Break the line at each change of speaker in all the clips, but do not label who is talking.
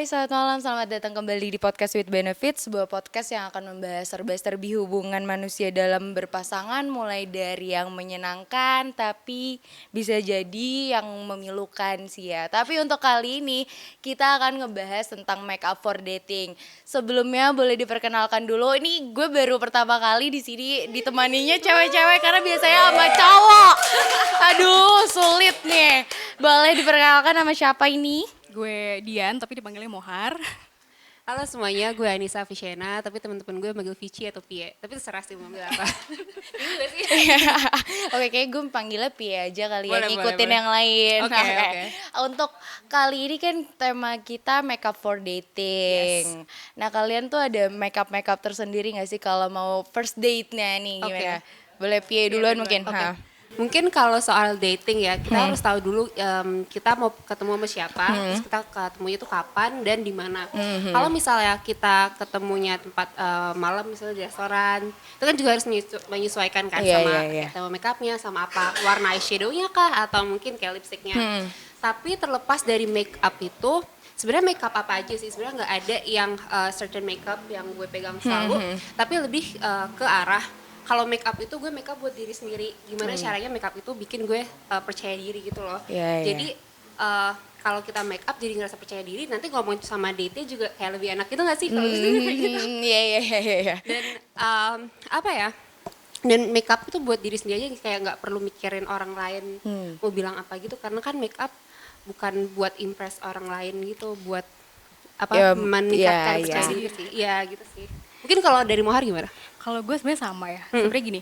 Hai, selamat malam. Selamat datang kembali di Podcast with Benefits, sebuah podcast yang akan membahas serba-serbi hubungan manusia dalam berpasangan, mulai dari yang menyenangkan, tapi bisa jadi yang memilukan sih ya. Tapi untuk kali ini, kita akan ngebahas tentang make up for dating. Sebelumnya boleh diperkenalkan dulu, ini gue baru pertama kali di sini ditemaninya cewek-cewek, karena biasanya sama cowok. Aduh, sulit nih. Boleh diperkenalkan nama siapa ini?
Gue Dian, tapi dipanggilnya Mohar.
Halo semuanya, gue Anissa Vishena, tapi teman-teman gue manggil Vici atau Pie. Tapi terserah sih mau manggil apa. Ini gak sih?
Oke, kayak gue panggilnya Pie aja kali ya,
Boleh,
ngikutin
boleh.
yang lain.
Oke.
Untuk kali ini kan tema kita makeup for dating. Nah, kalian tuh ada makeup tersendiri gak sih kalau mau first date-nya nih gimana? Boleh Pie duluan mungkin.
Oke. Mungkin kalau soal dating ya, kita harus tahu dulu kita mau ketemu sama siapa, terus kita ketemunya itu kapan dan di mana. Kalau misalnya kita ketemunya tempat malam misalnya di restoran, itu kan juga harus menyesuaikan kan sama makeupnya, sama apa warna eyeshadownya kah, atau mungkin kayak lipstiknya. Tapi terlepas dari makeup itu, sebenarnya makeup apa aja sih, sebenarnya nggak ada yang certain makeup yang gue pegang selalu, tapi lebih ke arah kalau make up itu gue make up buat diri sendiri. Gimana caranya make up itu bikin gue percaya diri gitu loh. Jadi kalau kita make up jadi ngerasa percaya diri, nanti ngomong sama date juga kayak lebih enak gitu gak sih? Kalau gitu.
Iya.
Dan apa ya? Dan make up itu buat diri sendiri aja, kayak nggak perlu mikirin orang lain mau bilang apa gitu. Karena kan make up bukan buat impress orang lain gitu, buat apa meningkatkan percaya diri sih. Iya gitu sih. Mungkin kalau dari Mohar gimana?
Kalau gue sebenarnya sama ya. Sebenarnya gini,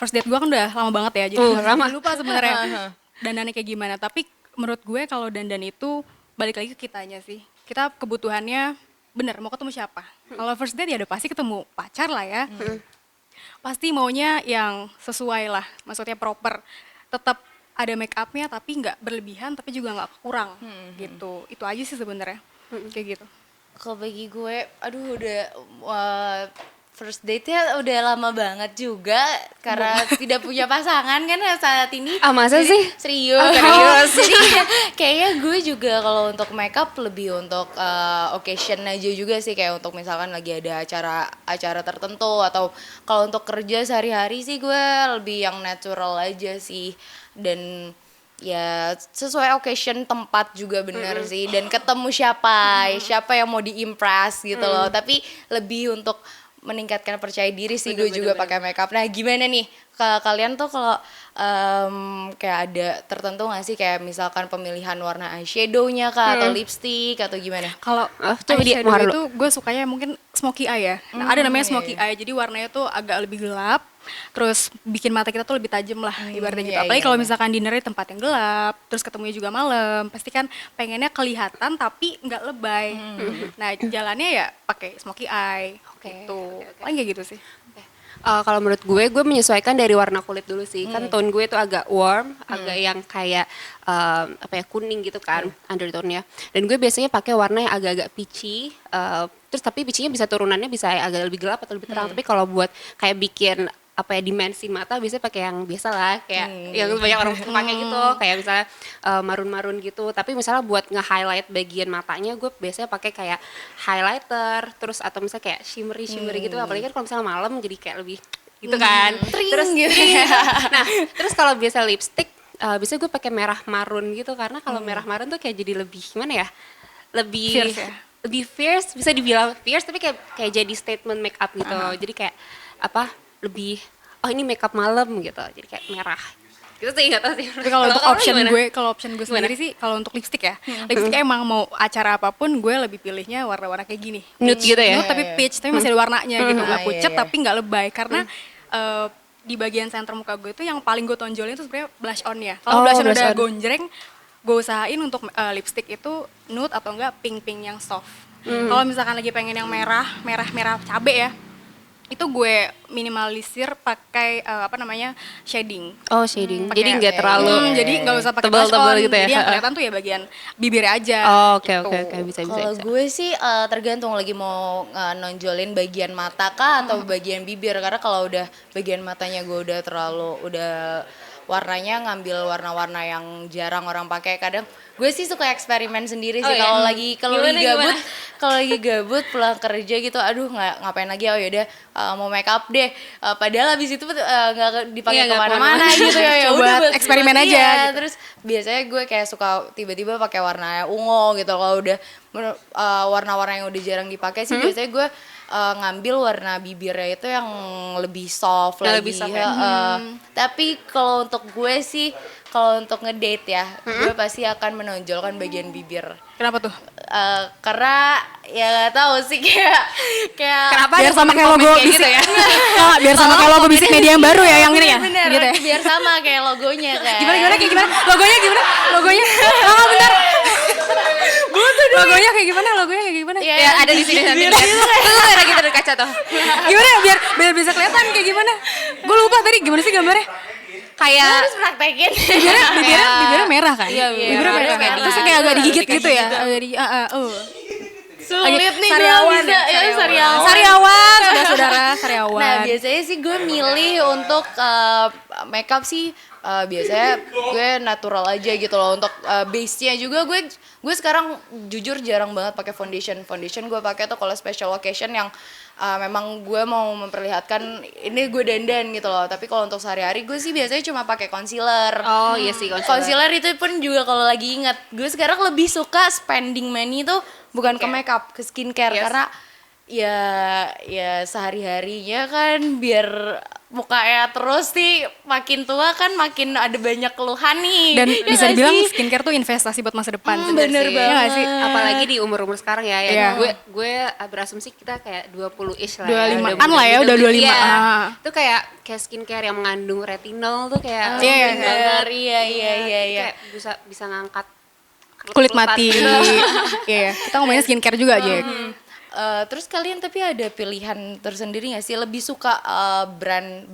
first date gue kan udah lama banget ya, jadi lupa sebenarnya dandannya kayak gimana. Tapi menurut gue kalau dandan itu balik lagi ke kitanya sih. Kita kebutuhannya bener mau ketemu siapa. Kalau first date ya udah pasti ketemu pacar lah ya. Pasti maunya yang sesuai lah, maksudnya proper. Tetap ada make upnya tapi nggak berlebihan, tapi juga nggak kurang gitu. Itu aja sih sebenarnya, kayak gitu.
Kalau bagi gue, aduh udah first date-nya udah lama banget juga karena tidak punya pasangan kan saat ini.
Masa
jadi,
sih?
Serius. Jadi kayaknya gue juga kalau untuk makeup lebih untuk occasion aja juga sih, kayak untuk misalkan lagi ada acara tertentu, atau kalau untuk kerja sehari-hari sih gue lebih yang natural aja sih. Dan ya sesuai occasion, tempat juga bener sih, dan ketemu siapa yang mau diimpress gitu loh. Tapi lebih untuk meningkatkan percaya diri sih gue juga pakai makeup. Nah gimana nih kalian tuh kalau kayak ada tertentu nggak sih, kayak misalkan pemilihan warna eyeshadownya kah, atau lipstick atau gimana?
Kalau eyeshadow itu gue sukanya mungkin smoky eye ya. Nah, ada namanya smoky eye, jadi warnanya tuh agak lebih gelap, terus bikin mata kita tuh lebih tajam lah ibaratnya gitu. Apalagi kalau misalkan dinner di tempat yang gelap, terus ketemunya juga malam, pasti kan pengennya kelihatan tapi nggak lebay. Nah jalannya ya pakai smoky eye gitu. Paling kayak gitu sih.
Kalau menurut gue menyesuaikan dari warna kulit dulu sih. Kan tone gue tuh agak warm, agak yang kayak kuning gitu kan, undertone-nya. Dan gue biasanya pakai warna yang agak-agak peachy. Terus tapi peachy-nya bisa turunannya bisa agak lebih gelap atau lebih terang. Tapi kalau buat kayak bikin dimensi mata biasanya pakai yang biasa lah, kayak yang banyak orang pakai gitu, kayak misalnya marun-marun gitu. Tapi misalnya buat nge-highlight bagian matanya, gue biasanya pakai kayak highlighter, terus atau misalnya kayak shimmery gitu. Apalagi kan kalau misalnya malam jadi kayak lebih gitu kan. Terus gitu. Nah, terus kalau biasa lipstick, biasanya gue pakai merah marun gitu, karena kalau merah marun tuh kayak jadi lebih gimana ya? Lebih
fierce ya?
Lebih fierce, bisa dibilang fierce tapi kayak jadi statement make up gitu. Jadi kayak lebih ini makeup malam gitu, jadi kayak merah gitu sih, nggak tahu sih.
Tapi kalau untuk option gue sendiri sih, kalau untuk lipstick ya, lipstick emang mau acara apapun gue lebih pilihnya warna-warna kayak gini,
nude gitu ya,
nude tapi peach, tapi masih ada warnanya gitu, nggak pucat tapi nggak lebay, karena di bagian center muka gue itu yang paling gue tonjolin itu sebenarnya blush on-nya. Kalau blush on udah gonjreng, gue usahain untuk lipstick itu nude atau enggak pink yang soft. Kalau misalkan lagi pengen yang merah cabe ya, itu gue minimalisir pakai shading.
Shading. Jadi nggak terlalu
jadi nggak usah pakai
tebal-tebal gitu ya.
Jadi yang kelihatan tuh ya bagian bibir aja.
Oke, bisa.
Kalau gue sih tergantung lagi mau nonjolin bagian mata kah atau bagian bibir, karena kalau udah bagian matanya gue udah terlalu warnanya ngambil warna-warna yang jarang orang pakai. Kadang gue sih suka eksperimen sendiri sih kalau lagi gabut pulang kerja gitu, aduh nggak ngapain lagi, oh yaudah mau make up deh. Padahal abis itu nggak dipakai kemana-mana gitu ya.
Coba eksperimen aja. Gitu.
Terus biasanya gue kayak suka tiba-tiba pakai warna ungu gitu. Kalau udah warna-warna yang udah jarang dipakai sih biasanya gue ngambil warna bibirnya itu yang lebih soft
lebih soft,
tapi kalau untuk gue sih, kalau untuk ngedate ya, gue pasti akan menonjolkan bagian bibir.
Kenapa tuh?
Karena ya nggak tahu sih, kayak
kenapa
biar sama kayak logo bisik
gitu ya?
Biar sama kayak logo bisik media yang baru ya, yang ini ya.
Bener,
gitu ya?
biar sama kayak logonya kan.
Gimana logonya gimana bentar. Logonya kayak gimana?
Ya ada di sini nanti. Tuh lagi dari kaca tuh.
Gimana ya biar bisa kelihatan kayak gimana? Gue lupa tadi gimana sih gambarnya?
Kayak
Harus praktekin.
Bibirnya merah kan?
Iya,
bibirnya merah kan.
kayak
Terus kayak agak digigit gitu ya. Agak di
Sulit nih
Sariawan
bisa ya,
Sariawan, saudara-saudara, Sariawan.
Nah, biasanya sih gue milih untuk makeup sih biasanya gue natural aja gitu loh. Untuk base-nya juga gue sekarang jujur jarang banget pakai foundation gue pakai tuh kalau special occasion yang memang gue mau memperlihatkan ini gue dandan gitu loh. Tapi kalau untuk sehari-hari gue sih biasanya cuma pakai concealer.
Oh iya sih,
Concealer itu pun juga kalau lagi ingat, gue sekarang lebih suka spending money tuh bukan ke makeup, ke skincare. Karena ya sehari-harinya kan biar mukanya terus sih makin tua kan makin ada banyak keluhan nih.
Dan
ya
bisa dibilang
sih?
skincare tuh investasi buat masa depan.
Bener
sih.
banget.
Ya nggak sih?
apalagi di umur-umur sekarang ya.
Iya.
Gue berasumsi kita kayak 20-ish lah
25-an lah ya, udah 25.
Iya.
Ah.
Itu kayak skincare yang mengandung retinol tuh kayak
Iya,
penting banget.
Iya.
Kayak bisa ngangkat
Kulit mati.
gitu.
Iya, kita ngomongin skincare juga aja.
Terus kalian tapi ada pilihan tersendiri nggak sih? Lebih suka brand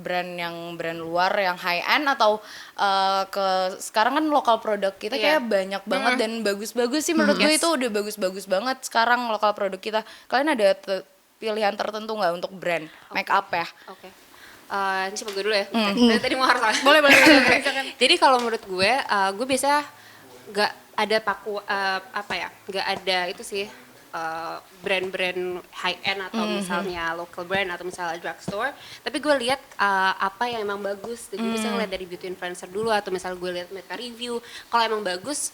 luar yang high end atau sekarang kan lokal produk kita kayak banyak banget dan bagus-bagus sih menurut gue. Itu udah bagus-bagus banget sekarang lokal produk kita. Kalian ada pilihan tertentu nggak untuk brand make up ya?
Oke. Ini coba gue dulu ya. Tadi mau harus
Boleh.
Jadi kalau menurut gue biasanya nggak ada nggak ada itu sih brand-brand high end atau misalnya local brand atau misalnya drugstore. Tapi gue lihat apa yang emang bagus. Jadi gue bisa ngeliat dari beauty influencer dulu atau misalnya gue lihat mereka review. Kalau emang bagus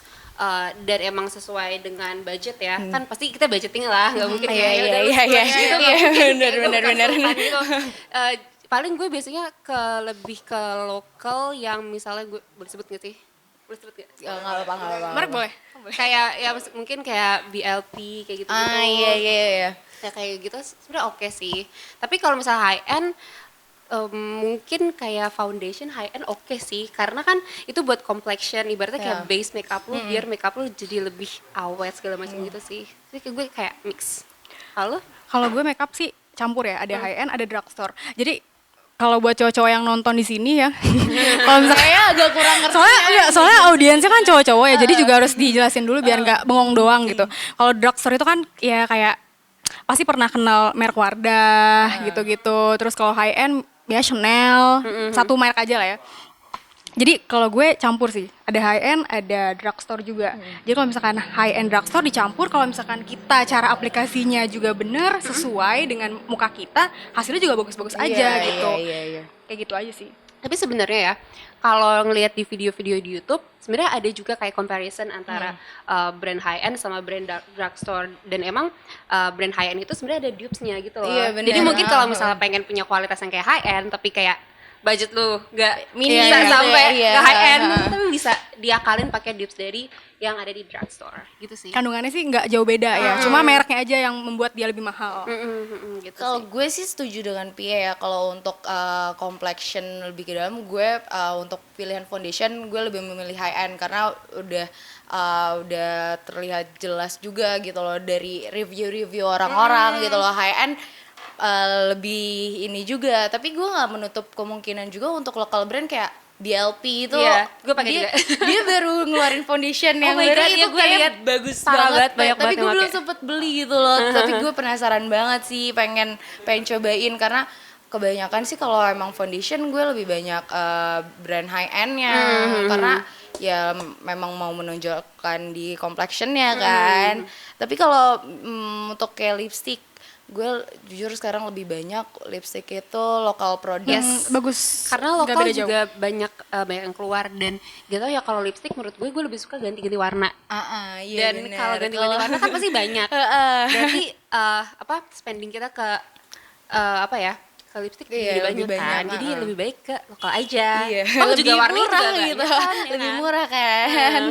dan emang sesuai dengan budget ya, kan pasti kita budgeting lah, nggak mungkin kayak benar. Paling gue biasanya lebih ke lokal yang misalnya gue boleh sebut nggak sih?
Nggak apa-apa.
Merek boleh.
Kayak ya mungkin kayak BLP kayak gitu.
Iya.
Ya kayak gitu sebenarnya oke sih. Tapi kalau misalnya high end mungkin kayak foundation high end oke sih, karena kan itu buat complexion, ibaratnya kayak base makeup lu biar makeup lu jadi lebih awet segala macam gitu sih. Jadi gue kayak mix. Kalau
gue makeup sih campur ya, ada high end, ada drugstore. Jadi kalau buat cowok-cowok yang nonton di sini ya, kalau misalnya
Saya agak kurang ngerti.
soalnya audiensnya kan cowok-cowok ya, jadi juga harus dijelasin dulu biar nggak bengong doang gitu. Kalau drugstore itu kan ya kayak pasti pernah kenal merek Wardah gitu-gitu. Terus kalau high end ya Chanel, satu merek aja lah ya. Jadi kalau gue campur sih, ada high end, ada drugstore juga. Jadi kalau misalkan high end drugstore dicampur, kalau misalkan kita cara aplikasinya juga benar sesuai dengan muka kita, hasilnya juga bagus-bagus aja gitu.
Iya.
Kayak gitu aja sih.
tapi sebenarnya ya kalau ngelihat di video-video di YouTube sebenarnya ada juga kayak comparison antara brand high end sama brand drugstore, dan emang brand high end itu sebenarnya ada dupes-nya gitu loh.
Iya, bener.
Jadi mungkin kalau misalnya pengen punya kualitas yang kayak high end tapi kayak budget lu nggak
Minim
bisa
gitu
sampai
ya,
ke high end,
iya.
tapi bisa diakalin pakai dupes dari yang ada di drugstore gitu sih.
Kandungannya sih nggak jauh beda ya, cuma mereknya aja yang membuat dia lebih mahal.
Gitu
Kalau
sih.
gue sih setuju dengan Pia ya. Kalau untuk complexion lebih ke dalam, gue untuk pilihan foundation gue lebih memilih high end karena udah terlihat jelas juga gitu loh dari review-review orang-orang gitu loh. High end lebih ini juga, tapi gue nggak menutup kemungkinan juga untuk local brand kayak BLP itu.
Iya, gue pakai
dia,
juga.
dia baru ngeluarin foundation yang
my
baru
God,
itu
iya, gue
kayak
liat
bagus
parah
banget,
banyak
tapi
banget
gue
yang
belum
pakai.
sempet beli gitu loh. Tapi gue penasaran banget sih, pengen cobain karena Kebanyakan sih kalau emang foundation gue lebih banyak brand high end-nya karena ya memang mau menonjolkan di complexion-nya kan. Tapi kalau untuk kayak lipstick, gue jujur sekarang lebih banyak lipstick itu lokal produk.
Bagus.
Karena
Nggak
lokal
beda jauh.
juga banyak yang keluar, dan gak tau ya, kalau lipstick menurut gue lebih suka ganti-ganti warna.
Iya
Dan
bener.
kalau ganti-ganti warna kan pasti banyak. Berarti spending kita ke ke lipstick
Iya,
jadi
lebih
banyak kan.
banyak,
Jadi lebih baik ke lokal aja.
Iya,
Kalau juga warnanya
murah
juga
gitu,
banyak kan, ya
lebih
kan?
murah kan.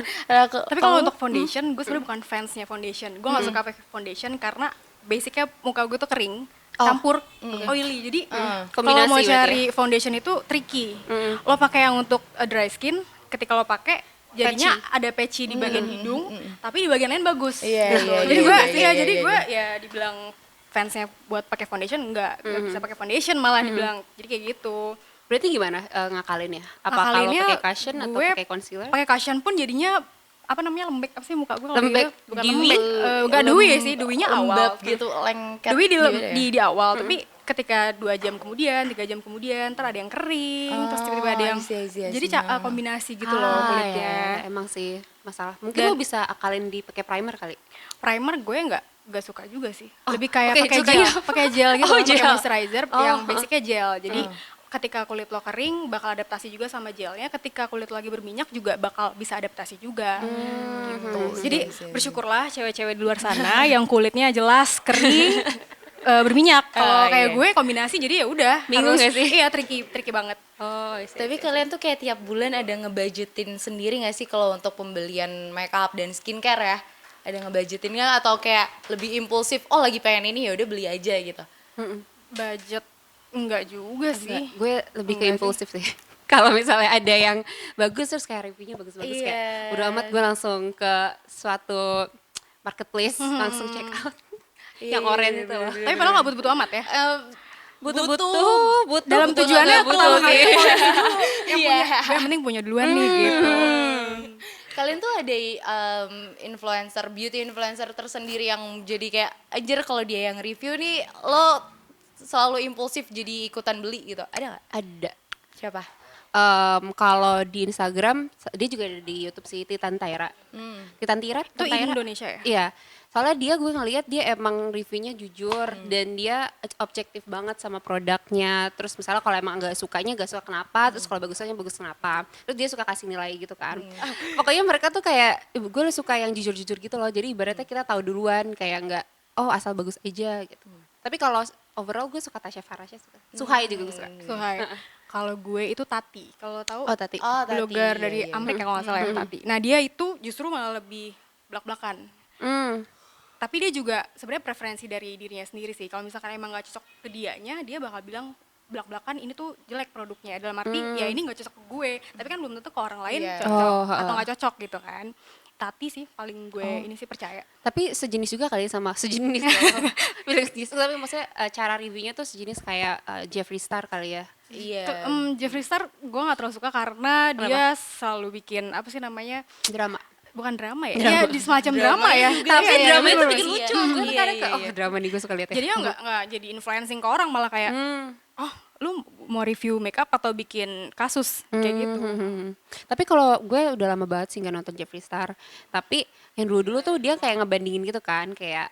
Tapi kalau untuk foundation, gue sebenarnya bukan fansnya foundation. Gue nggak suka pakai foundation karena basicnya muka gue tuh kering, campur, oily. Jadi kalau
Kombinasi
mau
berarti
cari foundation itu tricky. Lo pakai yang untuk dry skin, ketika lo pakai jadinya ada patchy di bagian hidung, tapi di bagian lain bagus.
Iya, iya,
Jadi
iya,
gue,
iya,
jadi
iya,
gue ya dibilang fansnya buat pakai foundation nggak bisa pakai foundation, malah dibilang jadi kayak gitu.
Berarti gimana ngakalinnya? Apa kalau
Ngakalinnya,
pakai cushion atau
gue
pakai concealer?
pakai cushion pun jadinya apa namanya, lembek, apa sih muka gue kalau
Lembek,
gitu? Bukan
dewy?
lembek, enggak dewy sih, dewinya awal.
lembab gitu, lengket
Dewi
gitu ya.
di awal, tapi ketika 2 jam kemudian, 3 jam kemudian, ntar ada yang kering, terus tiba-tiba ada yang,
I see.
jadi kombinasi gitu loh kulitnya.
Ya, emang sih masalah. Mungkin lo bisa akalin pakai primer kali.
Primer gue nggak suka juga sih, lebih kayak
oke,
pakai
suka
gel,
ya.
pakai gel gitu,
Oh,
loh, pakai
gel.
moisturizer yang basicnya gel. Jadi ketika kulit lo kering bakal adaptasi juga sama gelnya, ketika kulit lo lagi berminyak juga bakal bisa adaptasi juga gitu. Jadi bersyukurlah cewek-cewek di luar sana yang kulitnya jelas kering, berminyak. Kalau kayak
iya.
gue kombinasi, jadi ya udah
Bingung
harus-
nggak sih?
Iya, tricky banget.
Oh,
Tapi kalian tuh kayak tiap bulan ada ngebudgetin sendiri gak sih kalau untuk pembelian makeup dan skincare ya? Ada ngebudgetinnya atau kayak lebih impulsif, oh lagi pengen ini ya udah beli aja gitu.
Budget enggak juga sih.
gue lebih ke impulsif sih. Kalau misalnya ada yang bagus terus kayak reviewnya bagus-bagus, kayak
Iya.
udah amat gue langsung ke suatu marketplace langsung check out. Yang orange itu loh.
Tapi padahal nggak butuh-butuh amat ya.
Butuh
Dalam tujuannya
butuh,
pertama kali
iya.
yang penting punya duluan nih gitu.
Kalian tuh ada influencer, beauty influencer tersendiri yang jadi kayak anjir kalau dia yang review nih lo selalu impulsif jadi ikutan beli gitu, ada nggak?
Ada.
Siapa?
Kalau di Instagram, dia juga ada di YouTube sih, Titan Taira. Titan Tira?
Itu
Titan Taira?
Indonesia ya?
Iya. Soalnya gue ngeliat dia emang reviewnya jujur dan dia objektif banget sama produknya. Terus misalnya kalau emang nggak suka kenapa, terus kalau bagusnya bagus kenapa. Terus dia suka kasih nilai gitu kan. Pokoknya mereka tuh kayak, gue suka yang jujur-jujur gitu loh. Jadi ibaratnya kita tahu duluan, kayak nggak, oh asal bagus aja gitu. Tapi kalau overall gue suka Tasya Farasya, suka. Suhai juga gue suka.
Suhai. Kalau gue itu Tati. Kalau tahu
Oh Tati.
Oh, Tati,
blogger
iya,
dari
iya.
Amerika kalau nggak salah ya, Tati. Nah, dia itu justru malah lebih belak-belakan. Tapi dia juga sebenarnya preferensi dari dirinya sendiri sih. Kalau misalkan emang nggak cocok ke dianya, dia bakal bilang belak-belakan ini tuh jelek produknya. Dalam arti ya ini nggak cocok ke gue. Tapi kan belum tentu ke orang lain
Iya.
cocok atau nggak cocok gitu kan. Tati sih paling gue ini sih percaya.
Tapi sejenis juga kali sama sejenis loh. Bilang sejenis, tapi maksudnya cara reviewnya tuh sejenis kayak Jeffree Star kali ya.
Iya.
Jeffree Star gue nggak terlalu suka karena dia selalu bikin apa sih namanya,
Drama.
bukan drama ya, dia di semacam drama ya.
Tapi
Iya,
drama itu
bener-bener.
bikin lucu. Gue tuh kadang kayak, oh drama nih gue suka lihat ya.
Jadi nggak jadi influencing ke orang, malah kayak oh lu mau review makeup atau bikin kasus kayak gitu.
Tapi kalau gue udah lama banget sih nggak nonton Jeffree Star. Tapi yang dulu-dulu tuh dia kayak ngebandingin gitu kan, kayak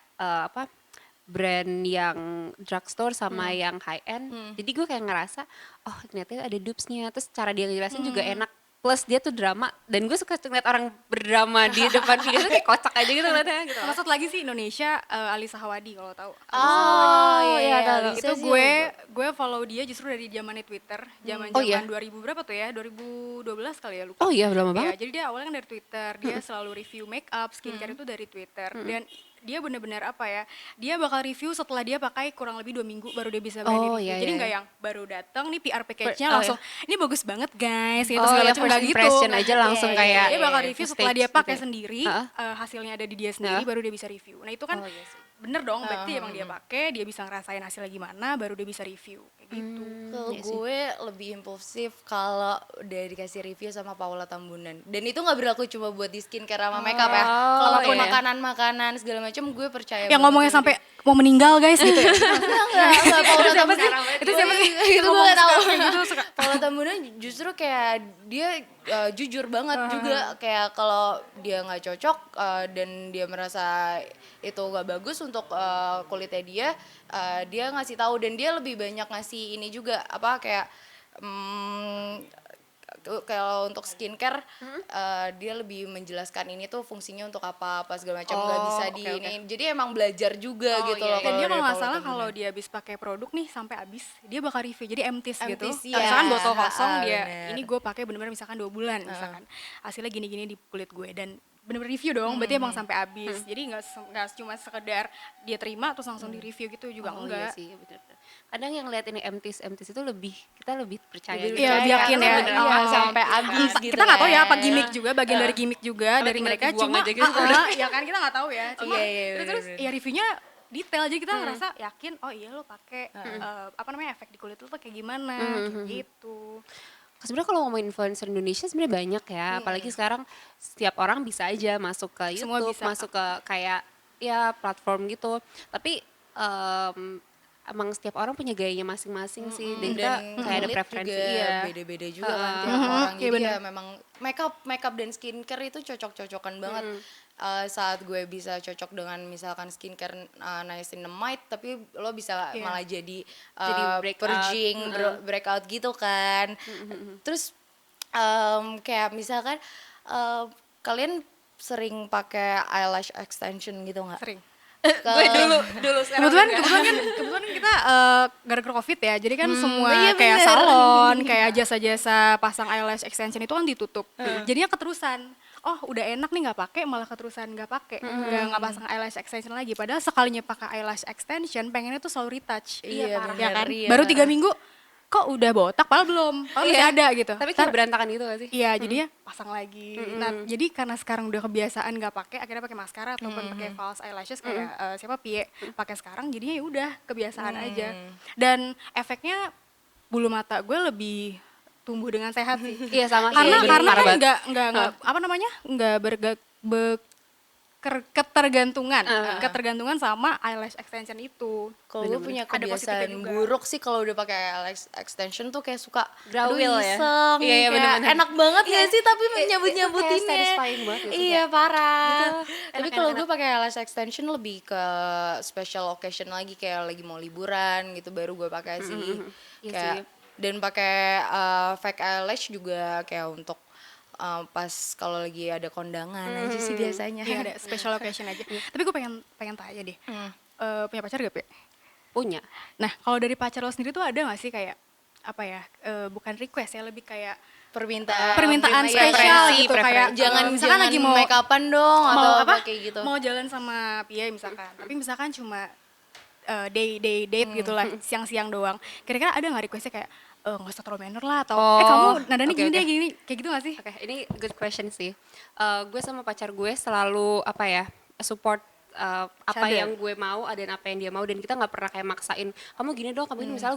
brand yang drugstore sama yang high end. Jadi gue kayak ngerasa, oh ternyata ada dupesnya. Terus cara dia ngejelasin juga enak. Plus dia tuh drama, dan gue suka ngeliat orang berdrama di depan video tuh kayak kocak aja gitu ngeliatnya gitu.
Maksud lagi sih Indonesia, Alisa Hawadi kalau tahu.
Oh iya,
Itu gue follow dia justru dari zamannya Twitter, zaman-zaman
Oh, iya?
2000 berapa tuh ya? 2012 kali ya, lupa.
Oh iya udah lama
Ya,
banget.
jadi dia awalnya kan dari Twitter, dia selalu review makeup, skincare itu dari Twitter, dan dia benar-benar apa ya? Dia bakal review setelah dia pakai kurang lebih 2 minggu baru dia bisa berani
Oh,
review.
iya,
Jadi
iya.
nggak yang baru datang nih PR package-nya
Oh,
langsung, ini bagus banget guys, gitu
Oh
segala
ya,
macam,
first
nggak gitu.
impression aja langsung
Iya,
kayak
Dia bakal review setelah dia
stage
pakai
gitu.
sendiri, hasilnya ada di dia
Heeh.
sendiri, baru dia bisa review. Nah itu kan
Oh, iya sih.
bener dong, berarti emang dia pakai, dia bisa ngerasain hasilnya gimana, baru dia bisa review. Kayak gitu.
Kalau gue lebih impulsif kalau udah dikasih review sama Paula Tambunan. Dan itu nggak berlaku cuma buat di skincare sama makeup ya. Kalau
iya.
makanan-makanan segala macam gue percaya.
Yang ngomongnya sampai mau meninggal guys gitu ya.
enggak Paula Tambunan.
Itu siapa sih?
Itu gue nggak tahu. Paula Tambunan justru kayak dia jujur banget juga, kayak kalau dia nggak cocok dan dia merasa itu nggak bagus untuk kulitnya dia, dia ngasih tahu, dan dia lebih banyak ngasih ini juga apa kayak kalau untuk skincare dia lebih menjelaskan ini tuh fungsinya untuk apa segala macam, nggak bisa di ini. Jadi emang belajar juga gitu loh.
Dan dia
dari
kalau nggak
Paula
salah
Tambunan.
kalau dia habis pakai produk nih sampai habis dia bakal review, jadi empties gitu.
Empties, iya.
Misalkan botol kosong dia
Bener.
ini gue pakai bener-bener misalkan 2 bulan misalkan hasilnya gini-gini di kulit gue, dan bener-bener review dong, berarti emang sampai habis. Jadi nggak cuma sekedar dia terima terus langsung di review gitu juga
Iya
enggak.
sih, bener-bener. Kadang yang lihat ini empties itu kita lebih percaya
Lebih
gitu.
Iya, lebih yakin ya.
Bener, iya, sampai habis gitu.
Kita nggak tahu ya apa
kan.
gimmick juga, bagian dari gimmick juga dari
tiba-tiba
mereka,
dibuang
cuma
aja gitu.
ya kan kita nggak tahu ya. Cuma
Iya,
terus
bener-bener.
ya reviewnya detail aja, kita ngerasa yakin oh iya lo pakai apa namanya efek di kulit lo tuh kayak gimana kayak gitu.
Sebenarnya kalau ngomongin influencer Indonesia sebenarnya banyak ya, apalagi sekarang setiap orang bisa aja masuk ke
Semua
YouTube,
bisa.
masuk ke kayak ya platform gitu. Tapi emang setiap orang punya gayanya masing-masing sih, dan kita kayak ada
kulit
preferensi.
juga
Iya.
beda-beda juga kan tiap orang.
Iya,
Jadi
bener.
ya memang makeup dan skincare itu cocok-cocokan banget. Saat gue bisa cocok dengan misalkan skincare niacinamide, tapi lo bisa
Iya.
malah jadi
breakout.
purging, breakout gitu kan. Terus kayak misalkan kalian sering pakai eyelash extension gitu nggak?
Sering.
Gue dulu sekarang
Kebetulan kan kita gara-gara covid ya, jadi kan semua
iya
kayak
bener.
salon, kayak jasa-jasa pasang eyelash extension itu kan ditutup. Jadinya keterusan. Oh udah enak nih nggak pakai, malah keterusan nggak pakai, nggak pasang eyelash extension lagi. Padahal sekalinya pakai eyelash extension, pengennya tuh selalu retouch.
Iya,
parah.
bener,
Ya kan?
iya.
Baru 3 minggu, kok udah botak, padahal belum, padahal masih ada gitu.
Tapi kayak berantakan gitu gak sih?
Iya, jadinya pasang lagi. Nah, jadi karena sekarang udah kebiasaan nggak pakai, akhirnya pakai maskara ataupun pakai false eyelashes kayak siapa Pie pakai sekarang, jadinya ya udah kebiasaan aja. Dan efeknya bulu mata gue lebih tumbuh dengan sehat sih.
Iya sama sih.
Karena
bener,
karena
parah
kan
banget.
nggak apa namanya, nggak ketergantungan sama eyelash extension itu.
Kalau gue punya
Ada positifnya
kebiasaan
juga.
buruk sih kalau udah pakai eyelash extension tuh kayak suka
Grawil
aduh,
ya?
iseng,
Iya, iya,
kayak
bener-bener.
enak banget
Iya,
gak sih tapi
kayak
nyabut-nyabutinnya.
satisfying banget gitu,
Iya parah.
Gitu.
Tapi
Enak,
kalau
enak,
gue pakai eyelash extension lebih ke special occasion lagi, kayak lagi mau liburan gitu baru gue pakai sih.
Iya
Kayak
sih.
dan pakai fake eyelash juga kayak untuk pas kalau lagi ada kondangan aja sih biasanya.
Iya, ada special occasion aja. Tapi gue pengen tanya deh. Punya pacar gak, Pe?
Punya.
Nah, kalau dari pacar lo sendiri tuh ada gak sih kayak apa ya? Bukan request ya, lebih kayak permintaan
iya,
spesial
preferensi,
gitu, kayak
jangan
misalkan lagi mau
make upan dong
mau
atau
apa?
kayak gitu.
Mau jalan sama Pia misalkan. Tapi misalkan cuma date gitu lah, siang-siang doang. Kira-kira ada nggak requestnya kayak nggak usah terlalu manner lah, atau kamu nadanya
oke,
gini
oke.
deh gini, kayak gitu nggak sih?
Oke, ini good question sih. Gue sama pacar gue selalu apa ya, support apa
Sadar.
yang gue mau dan apa yang dia mau, dan kita nggak pernah kayak maksain kamu gini dong, kamu ini. Misalnya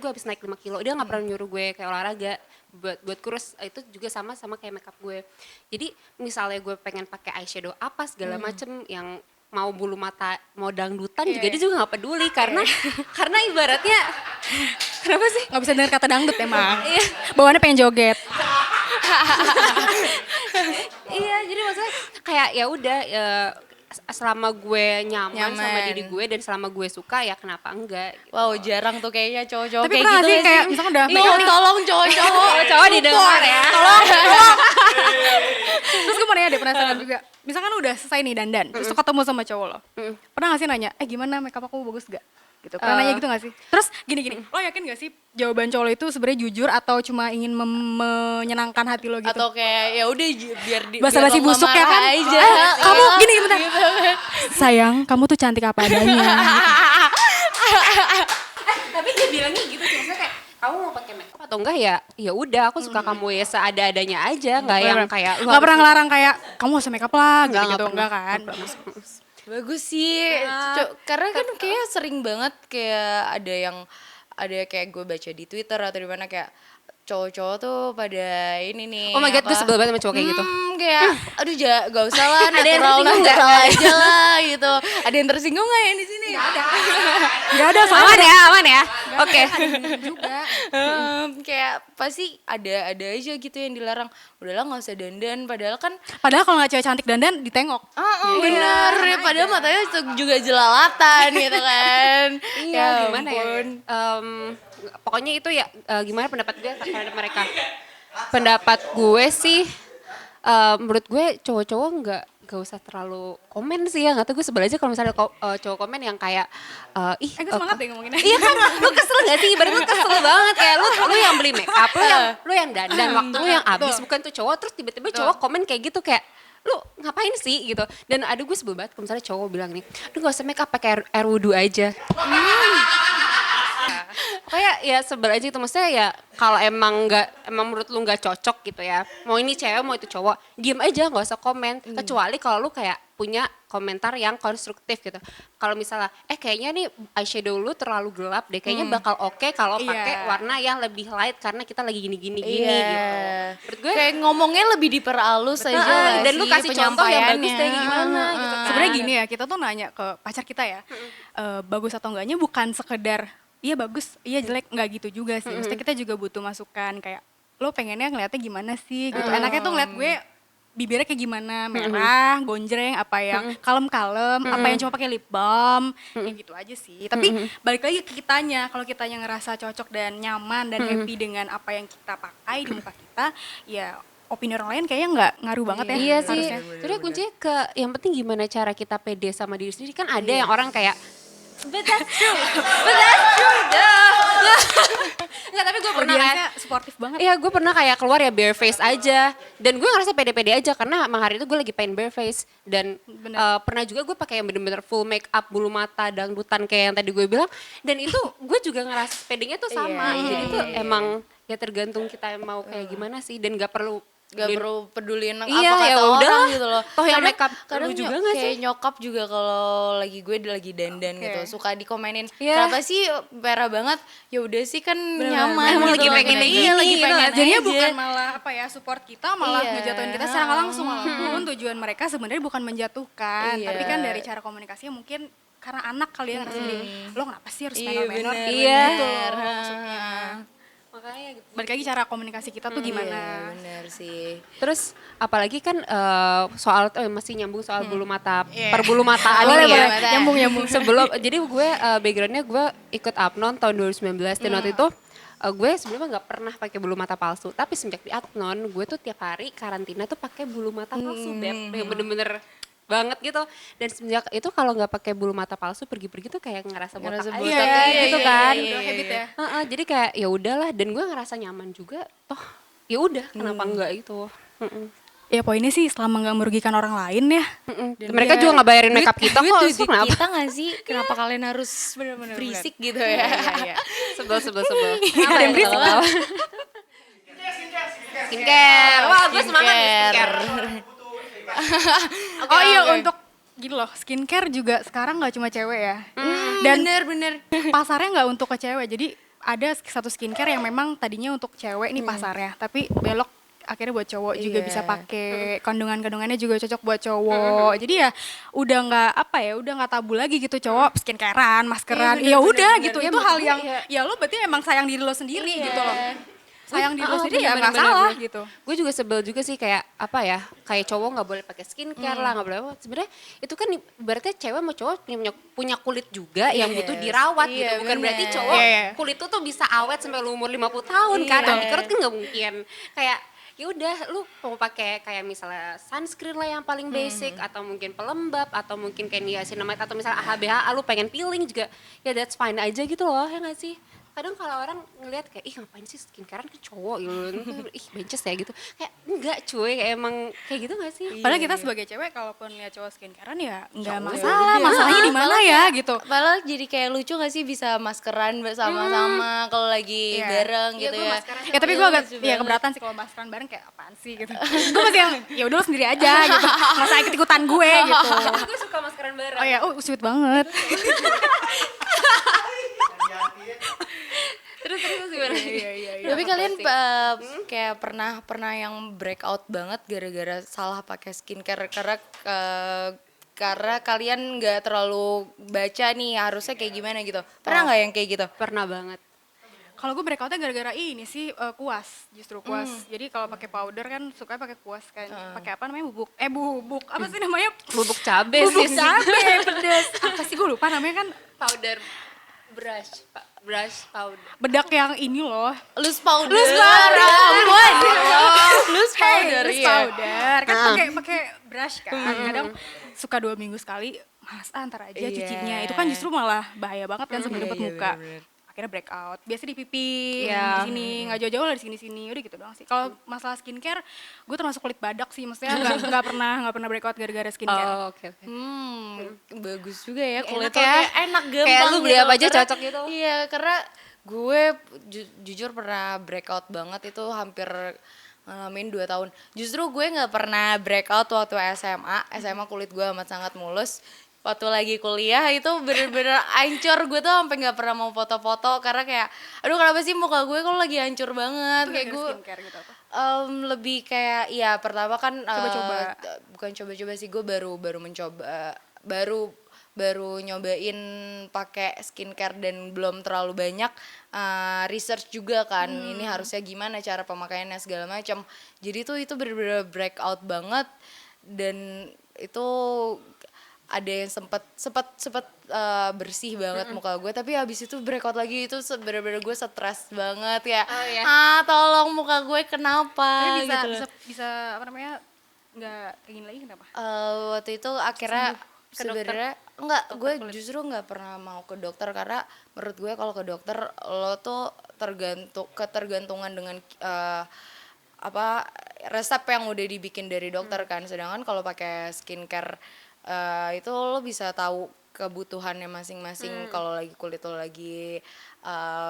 gue habis naik 5 kilo, dia nggak pernah nyuruh gue kayak olahraga buat kurus. Itu juga sama kayak makeup gue. Jadi misalnya gue pengen pakai eyeshadow apa segala macem, yang mau bulu mata mau dangdutan juga dia juga nggak peduli, karena ibaratnya kenapa sih?
Nggak bisa denger kata dangdut emang. Bawaannya pengen joget.
Iya, jadi maksudnya kayak ya udah selama gue nyaman sama
Nyaman.
diri gue dan selama gue suka, ya kenapa enggak gitu.
Wow, jarang tuh kayaknya cowok-cowok
Tapi
kayak
pernah
gitu
sih
nggak
kayak misalkan udah
Ih, tolong cowok-cowok.
Cowok didengar ya.
Terus gue mau nanya deh, penasaran juga. Misalkan udah selesai nih dandan, terus tuh ketemu sama cowok lo. Pernah gak sih nanya, gimana makeup aku bagus gak? Gitu. Pernah nanya gitu gak sih? Terus gini, lo yakin gak sih jawaban cowok lo itu sebenarnya jujur atau cuma ingin menyenangkan hati lo gitu?
Atau kayak ya udah biar
Basa-basi
biar lo nggak
busuk ya
marah
kan?
aja.
Kamu gini bentar. Sayang, kamu tuh cantik apa adanya.
Tapi dia bilangnya gitu sih, maksudnya kayak kamu mau pakai makeup atau enggak, ya udah aku suka kamu ya seada-adanya aja, nggak yang kayak lu
Gak pernah
harus-
ngelarang kayak kamu gak usah makeup lah gitu,
nggak
gitu.
pernah.
Enggak kan?
Bagus sih. Karena kan kayak sering banget kayak ada yang ada kayak gue baca di Twitter atau di mana kayak cowok-cowok tuh pada ini nih.
Oh my god, gue sebel banget sama cowok kayak gitu.
Kayak aduh gak usah lah,
Ada yang tersinggung nggak?
natural aja lah gitu. Ada yang tersinggung nggak ya di sini?
Nggak ada soalnya.
Aman ya. Oke.
Juga.
Kayak pasti ada aja gitu yang dilarang. Udahlah nggak usah dandan, padahal kan
Padahal kalau nggak cewek cantik dandan ditengok.
bener ya, padahal matanya juga jelalatan gitu kan.
Iya,
Ya
gimana ya?
ampun.
Pokoknya itu ya gimana pendapat gue terhadap mereka. Pendapat gue sih menurut gue cowok-cowok nggak usah terlalu komen sih ya. Nggak tahu, gue sebel aja kalau misalnya cowok komen yang kayak
Gue semangat deh ngomonginnya.
iya kan, lu kesel gak sih? Ibarat lu kesel banget kayak lu yang beli make up, lu yang dandan, waktu lu yang habis, bukan tuh cowok. Terus tiba-tiba cowok komen kayak gitu kayak lu ngapain sih gitu. Dan ada gue sebel banget kalau misalnya cowok bilang nih, "Lu gak usah make up, pakai air wudhu aja." Kayak ya sebel aja gitu, maksudnya ya kalau emang menurut lu nggak cocok gitu ya, mau ini cewek mau itu cowok, diem aja nggak usah komen, kecuali kalau lu kayak punya komentar yang konstruktif gitu. Kalau misalnya kayaknya nih eyeshadow lu terlalu gelap deh, kayaknya bakal oke kalau pakai warna yang lebih light karena kita lagi gini gitu. Menurut gue
Kayak ngomongnya lebih diperhalus aja nggak
dan lu
sih
kasih contoh yang bagus
penyampaiannya.
kayak gimana gitu kan.
Sebenarnya gini ya, kita tuh nanya ke pacar kita ya, bagus atau enggaknya bukan sekedar iya bagus, iya jelek, nggak gitu juga sih. Maksudnya kita juga butuh masukan kayak lo pengennya ngeliatnya gimana sih gitu. Enaknya tuh ngeliat gue bibirnya kayak gimana, merah, gonjreng, apa yang kalem-kalem, apa yang cuma pakai lip balm, kayak gitu aja sih. Tapi balik lagi ke kitanya, kalau kitanya ngerasa cocok dan nyaman dan happy dengan apa yang kita pakai di muka kita, ya opini orang lain kayaknya nggak ngaruh banget ya.
Iya sih.
harusnya.
Jadi kuncinya yang penting gimana cara kita pede sama diri sendiri. Kan ada yang orang kayak but that's true. But that's true. Enggak, tapi gue pernah
Audiensnya suportif banget.
Iya, gue pernah kayak keluar ya bare face aja. Dan gue ngerasa pede-pede aja karena emang hari itu gue lagi pengen bare face. Dan pernah juga gue pakai yang bener-bener full make up, bulu mata, dangdutan kayak yang tadi gue bilang. Dan itu gue juga ngerasa pedenya tuh sama. Jadi tuh emang ya tergantung kita mau kayak gimana sih. Dan gak perlu
peduliin
Iya,
apa
ya
kata
udah
orang gitu loh.
toh yang
Kadang-
makeup
kadang
lu juga nggak
kayak
sih?
nyokap juga kalau gue lagi dandan gitu suka dikomenin,
Iya.
kenapa sih merah banget? Ya udah sih kan nyaman
Emang
gitu
lagi
loh,
pengen
kayak
ini
iya, lagi
gitu.
pengen
Jadinya
aja.
bukan malah apa ya support kita, malah
Iya.
ngejatuhin kita secara nggak langsung. Walaupun tujuan mereka sebenarnya bukan menjatuhkan,
Iya.
tapi kan dari cara komunikasinya mungkin karena anak kali ya ngerasa gini, lo kenapa sih harus
Iya,
menor-menor?
bener,
Iya.
Gitu
bener.
loh maksudnya.
Makanya gitu.
Balik lagi cara komunikasi kita tuh
Iya,
gimana.
bener sih.
Terus apalagi kan soal masih nyambung soal bulu mata,
Iya.
perbulu mataan
Boleh,
ini ya.
boleh. Nyambung.
Sebelum jadi gue backgroundnya gue ikut Apnon tahun 2019 dan waktu itu gue sebelumnya nggak pernah pakai bulu mata palsu, tapi semenjak di Apnon gue tuh tiap hari karantina tuh pakai bulu mata palsu Beb, yang bener-bener banget gitu. Dan semenjak itu kalau nggak pakai bulu mata palsu pergi-pergi tuh kayak ngerasa botak aja
botak, iya,
gitu
iya,
kan.
iya,
Udah habit ya.
Jadi kayak ya udahlah, dan gue ngerasa nyaman juga toh, ya udah kenapa enggak gitu.
Ya poinnya sih selama nggak merugikan orang lain ya.
Mereka juga nggak bayarin makeup kita kok,
Duit
so kenapa?
kita gak sih? Kenapa kalian harus berisik gitu ya?
Sebel.
Ada yang berisik
tau. Skincare. Wah, gue semangat nih skincare.
Oh iya, untuk gitu loh, skincare juga sekarang nggak cuma cewek ya. Dan
Bener.
pasarnya nggak untuk ke cewek, jadi ada satu skincare yang memang tadinya untuk cewek nih pasarnya, tapi belok akhirnya buat cowok juga
Iya.
bisa pakai, kandungannya juga cocok buat cowok. Jadi ya udah nggak tabu lagi gitu, cowok skincarean, maskeran, ya udah gitu.
bener.
Itu
Ya,
hal
menurut
yang
gue
ya lo berarti emang sayang diri lo sendiri gitu loh. Sayang diri lo sendiri ya
Bener,
nggak
bener,
salah
bener.
gitu.
Gue juga sebel juga sih kayak apa ya, kayak cowok nggak boleh pakai skincare lah, nggak boleh apa. Sebenarnya itu kan berarti cewek sama cowok punya kulit juga yang butuh dirawat
Iya,
gitu. Bukan
bener.
berarti cowok
Iya.
kulit tuh bisa awet sampai lu umur 50 tahun kan.
Iya.
Antikerut kan nggak mungkin. Kayak ya udah, lu mau pakai kayak misalnya sunscreen lah yang paling basic, atau mungkin pelembab, atau mungkin kayak niacinamide, atau misalnya AHA, lu pengen peeling juga ya that's fine aja gitu loh, ya nggak sih? Kadang kalau orang ngelihat kayak ih ngapain sih skincarean ke cowok gitu, ih bences ya gitu, kayak enggak cuy, kayak emang kayak gitu nggak sih?
Padahal kita sebagai cewek kalaupun lihat cowok skincare ya nggak
udah.
masalah, masalahnya di mana ya gitu.
Padahal jadi kayak lucu gak sih bisa maskeran bersama-sama kalau lagi
Iya.
bareng
Iya,
gitu
gue
ya.
maskeran
Ya tapi gue agak
lucu
ya
banget.
keberatan sih kalau maskeran bareng, kayak apaan sih gitu. Gue masih yang ya udah lo sendiri aja gitu, nggak usah ikut-ikutan gue gitu.
Gue suka maskeran bareng.
Oh ya, sweet banget.
terus gimana?
Tapi kalian kayak pernah yang breakout banget gara-gara salah pakai skincare karena kalian nggak terlalu baca nih harusnya kayak gimana gitu. Pernah nggak yang kayak gitu?
Pernah banget.
Kalau gue breakoutnya gara-gara ini sih kuas, justru kuas. Jadi kalau pakai powder kan suka pakai kuas kan. Pakai apa namanya bubuk apa sih namanya?
Bubuk cabe
Bubuk
sih.
cabe pedes. Apa sih gue lupa namanya kan
Powder brush powder.
bedak yang ini loh.
Loose powder.
Loose powder.
Ampun. Loose powder.
Loose
Iya.
powder. Kan pakai brush kan. Kadang suka 2 minggu sekali, malas antar aja
Iya.
cucinya. Itu kan justru malah bahaya banget kan sampai dapat
Iya,
muka.
bener-bener.
Akhirnya breakout. Biasa di pipi,
Iya.
di sini, nggak jauh-jauh lah di sini-sini. Udah gitu doang sih. Kalau masalah skincare, gue termasuk kulit badak sih. Maksudnya nggak pernah breakout gara-gara skincare.
Oh, oke.
Bagus juga ya
Enak
kulitnya.
ya.
Enak gampang.
Kayak lu beli
gitu.
apa aja
Karena-
cocok gitu.
Iya, karena gue jujur pernah breakout banget itu hampir ngalamin 2 tahun. Justru gue nggak pernah breakout waktu SMA. SMA kulit gue amat sangat mulus. Waktu lagi kuliah itu bener-bener hancur, gue tuh sampai nggak pernah mau foto-foto karena kayak aduh kenapa sih muka gue kok lagi hancur banget.
Itu
Kayak
gara-gara
gue
skincare gitu apa?
lebih kayak ya pertama kan
Coba-coba.
bukan coba-coba sih, gue baru mencoba baru nyobain pakai skincare dan belum terlalu banyak research juga kan ini harusnya gimana cara pemakaiannya segala macam. Jadi itu bener-bener breakout banget dan itu ada yang sempet bersih banget muka gue, tapi habis itu breakout lagi. Itu bener-bener gue stres banget ya.
Oh, iya.
Tolong muka gue kenapa
Tapi bisa,
gitu.
bisa apa namanya, nggak kayak gini lagi kenapa?
Waktu itu akhirnya
ke
sebenarnya enggak, gue justru nggak pernah mau ke dokter karena menurut gue kalau ke dokter lo tuh ketergantungan dengan apa resep yang udah dibikin dari dokter kan. Sedangkan kalau pakai skincare itu lo bisa tahu kebutuhannya masing-masing. Kalau lagi kulit lo lagi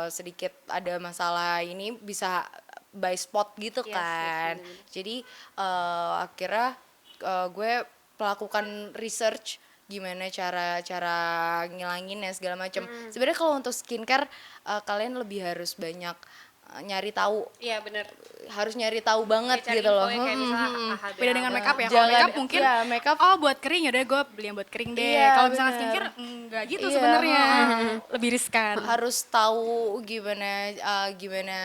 sedikit ada masalah ini bisa by spot gitu
Yes,
kan. Jadi akhirnya gue melakukan research gimana cara ngilanginnya segala macam. Sebenarnya kalau untuk skincare kalian lebih harus banyak nyari tahu,
Iya benar.
harus nyari tahu banget
Cari
gitu loh.
info kayak misalnya AHA,
Beda dengan makeup ya. Kalau
Jangan-
makeup mungkin
iya, makeup.
oh buat kering ya udah gue beli yang buat kering deh.
Iya,
Kalau misalnya
bener.
skincare enggak gitu
Iya,
sebenarnya. Lebih riskan.
Harus tahu gimana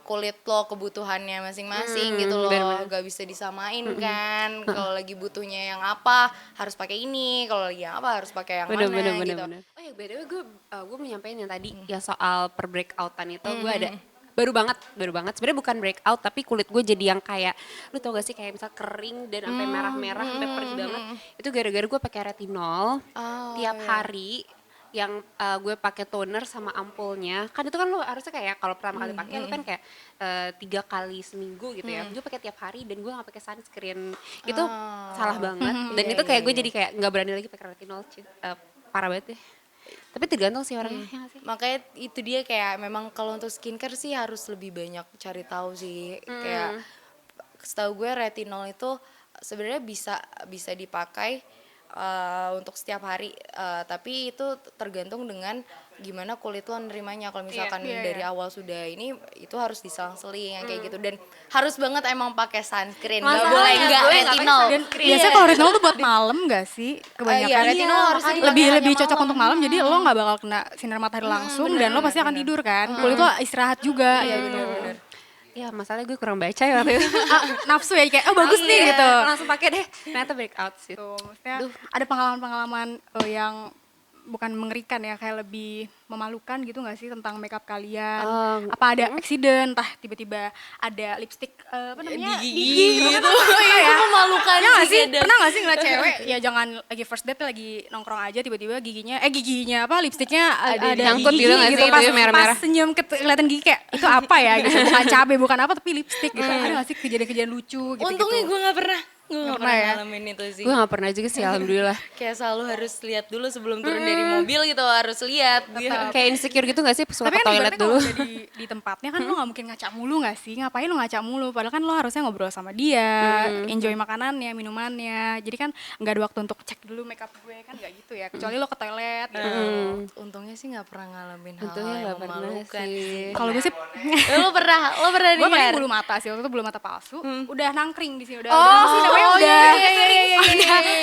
kulit lo kebutuhannya masing-masing gitu loh. Gak bisa disamain kan. Kalau lagi butuhnya yang apa harus pakai ini, kalau lagi yang apa harus pakai yang mana gitu.
Bener. Oh ya btw gue mau nyampein yang tadi yang soal per breakoutan itu gue ada baru banget sebenarnya bukan breakout tapi kulit gue jadi yang kayak lu tau gak sih kayak misal kering dan sampai merah-merah sampai perih banget itu gara-gara gue pakai retinol tiap hari yang gue pakai toner sama ampulnya kan itu kan lu harusnya kayak kalau pertama kali pakai lu kan kayak 3 kali seminggu gitu ya gue pakai tiap hari dan gue nggak pakai sunscreen itu salah banget dan itu kayak gue jadi kayak nggak berani lagi pakai retinol parah banget deh. Tapi tergantung sih orangnya ya nggak sih?
Makanya itu dia kayak memang kalau untuk skincare sih harus lebih banyak cari tahu sih. Kayak setahu gue retinol itu sebenarnya bisa dipakai untuk setiap hari, tapi itu tergantung dengan gimana kulit lo nerimanya. Kalau misalkan dari awal sudah ini itu harus diselang-seling yang kayak gitu dan harus banget emang pakai sunscreen, nggak
Masalahnya
boleh nggak
gue nggak pakai
retinol.
Dan biasanya kalau retinol tuh buat malam gak sih? Kebanyakan
Iya, retinol harusnya dipakai
lebih
hanya
cocok
malam.
untuk malam. Jadi lo nggak bakal kena sinar matahari langsung dan lo pasti akan tidur kan. Kulit lo istirahat juga.
Iya
gitu.
benar-benar.
Ya masalahnya gue kurang baca ya waktu itu.
Nafsu ya kayak oh bagus nih
Iya,
gitu.
langsung pakai deh. Ternyata breakout sih.
Tuh, maksudnya ada pengalaman-pengalaman yang bukan mengerikan ya, kayak lebih memalukan gitu gak sih tentang makeup kalian? Apa ada accident, entah tiba-tiba ada lipstick apa namanya?
Di gigi gitu. Iya, memalukan
Ya gak
sih
sih?
kadang.
Pernah gak sih ngeliat cewek, ya jangan lagi first date lagi nongkrong aja tiba-tiba giginya apa lipstiknya ada
nyangkut
gigi
gitu nggak sih?
pas,
Itu merah-merah.
pas senyum kelihatan gigi kayak itu apa ya gitu, bukan cabai bukan apa tapi lipstik gitu. Ada gak sih kejadian-kejadian lucu gitu?
Untungnya gue nggak pernah
pernah ya?
ngalamin itu sih.
Gue gak pernah juga sih alhamdulillah.
Kayak selalu harus lihat dulu sebelum turun dari mobil gitu, harus lihat dia.
Kayak insecure gitu gak sih pas
Tapi
ke
kan
toilet
ibaratnya kalau
dulu?
udah di tempatnya kan lo gak mungkin ngaca mulu gak sih? Ngapain lo ngaca mulu? Padahal kan lo harusnya ngobrol sama dia, enjoy makanannya, minumannya. Jadi kan gak ada waktu untuk cek dulu makeup gue kan gak gitu ya. Kecuali lo ke toilet gitu.
untungnya sih nggak pernah ngalamin hal
Untungnya
yang
nggak pernah
memalukan
sih.
Kalau gue sih
lo pernah
gue paling
dengar?
bulu mata sih, waktu itu bulu mata palsu, udah nangkring di sini, udah
Oh,
apa sih namanya, udah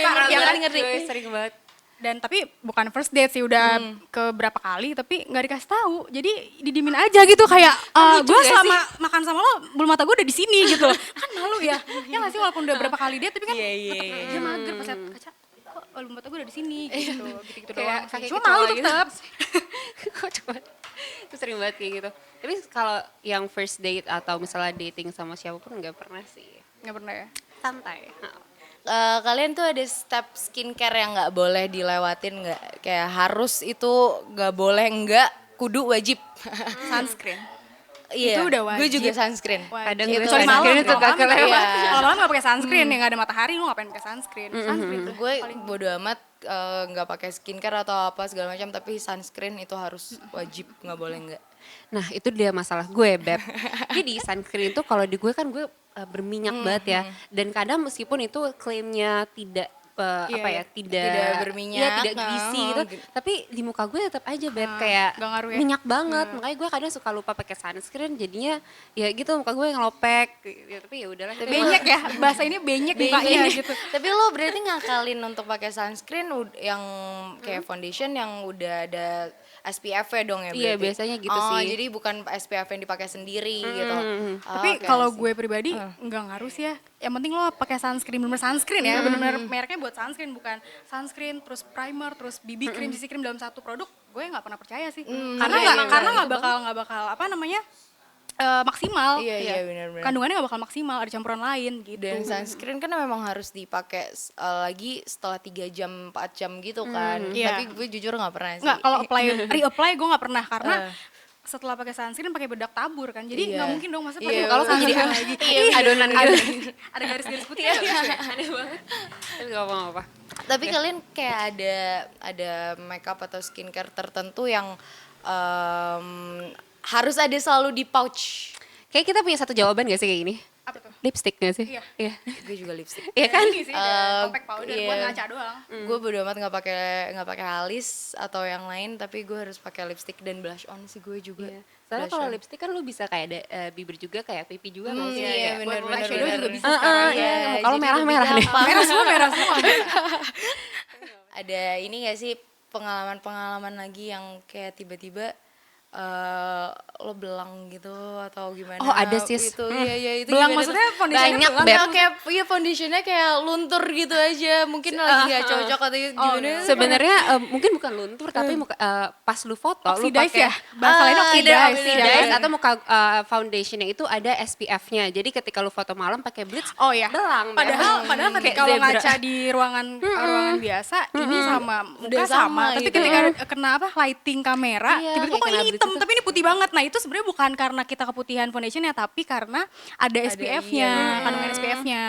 Parah
Iya,
banget,
ngerti.
gue sering banget.
dan tapi bukan first date sih, udah ke berapa kali tapi nggak dikasih tahu, jadi didimin aja gitu kayak
lucu
gue
gak
selama makan sama lo bulu mata gue udah di sini gitu loh. Kan malu ya nggak sih, walaupun udah berapa kali date tapi kan tetep dia mager pas liat kaca, kok bulu mata gue udah di sini gitu gitu
Kayak
doang
kakek
sih. Cuma
kecoa
malu
gitu.
tetap.
Kok coba. Itu sering banget kayak gitu. Tapi kalau yang first date atau misalnya dating sama siapapun nggak pernah sih.
Nggak pernah ya.
Santai.
Kalian tuh ada step skincare yang nggak boleh dilewatin nggak? Kayak harus itu nggak boleh nggak, kudu wajib.
Sunscreen
Iya,
itu udah wajib.
gue juga sunscreen.
Kadang
Itu
gue
Sorry, malam
sunscreen itu
kalau
gak
malam nggak-
kelewat.
iya. Kalau malam nggak pakai sunscreen ya, nggak ada matahari lu ngapain pakai sunscreen. Sunscreen tuh
Gue bodo amat nggak pakai skincare atau apa segala macam, tapi sunscreen itu harus wajib, nggak boleh nggak.
Nah itu dia masalah gue Beb. Jadi sunscreen itu kalau di gue kan gue berminyak banget ya. Dan kadang meskipun itu klaimnya tidak apa ya,
tidak berminyak,
iya, tidak greasy gitu, tapi di muka gue tetap aja Beb kayak
nggak ngaruh ya?
minyak banget. Makanya gue kadang suka lupa pakai sunscreen, jadinya ya gitu muka gue ngelopek ya, tapi ya udahlah.
benyek ya, bahasa ini benyek mukanya
Iya.
gitu.
Tapi lo berarti ngakalin untuk pakai sunscreen yang kayak foundation yang udah ada SPF-nya dong ya berarti?
Iya, biasanya gitu
Oh,
sih.
jadi bukan SPF yang dipakai sendiri gitu. Oh,
Tapi
oke,
kalau
I see.
gue pribadi nggak ngaruh sih ya. Yang penting lo pakai sunscreen, bener sunscreen ya, bener-bener mereknya buat sunscreen, bukan sunscreen terus primer terus BB cream, CC cream dalam satu produk. Gue nggak pernah percaya sih. Karena nggak bakal apa namanya maksimal.
Iya, benar-benar.
Kandungannya nggak bakal maksimal, ada campuran lain gitu.
Dan sunscreen kan memang harus dipakai lagi setelah 3 jam 4 jam gitu kan.
Iya.
Tapi gue jujur nggak pernah sih.
Nggak, kalau reapply gue nggak pernah karena setelah pakai sunscreen pakai bedak tabur kan, jadi
Iya.
nggak mungkin dong masa pakai
Iya,
muka lo kan jadi
iya.
lagi
adonan gitu.
ada garis-garis putih kan lucu ya.
Aneh banget. Tapi gak apa-apa.
Tapi kalian kayak ada makeup atau skincare tertentu yang harus ada selalu di pouch.
Kayak kita punya satu jawaban gak sih kayak gini?
Apa tuh?
Lipstick gak sih?
Iya.
Iya.
Gue juga lipstick.
Iya kan?
Ini sih ada compact powder
iya.
buat ngaca doang.
Gue bodo amat nggak pakai alis atau yang lain, tapi gue harus pakai lipstick dan blush on sih gue juga.
Soalnya
Blush
kalau
on.
lipstick kan lu bisa kayak ada bibir juga, kayak pipi juga nggak sih?
iya,
Kayak
bener,
buat
bener,
eyeshadow
bener.
juga bisa
Heeh,
sekarang.
iya,
Kalau
jadi lebih
merah-merah nih.
gampang.
Merah semua.
Ada ini gak sih pengalaman lagi yang kayak tiba-tiba lo belang gitu atau gimana?
Oh, ada, sis.
Itu iya itu
Belang
gimana
maksudnya
tuh?
foundationnya
banyak,
belang
Beb.
Atau kayak foundationnya kayak luntur gitu aja, mungkin lagi nggak cocok atau gimana?
Sebenarnya mungkin bukan luntur tapi pas lu foto lu
Oxidize
pakai
ya? Bahasa lain oxidize.
oxidize atau muka foundationnya itu ada SPF-nya. Jadi ketika lu foto malam pakai bleach,
Oh ya.
belang. Beb.
Padahal
Kayak
ketika lo
zebra.
ngaca di ruangan biasa, ini sama muka
Udah
sama.
sama
Tapi
gitu.
ketika kena apa lighting kamera,
Iya,
tiba-tiba
kayak
kok
kena
ini
blitz
hitam,
itu.
tapi ini putih banget. Nah itu sebenarnya bukan karena kita keputihan foundationnya, tapi karena ada SPF-nya, kandungan SPF-nya.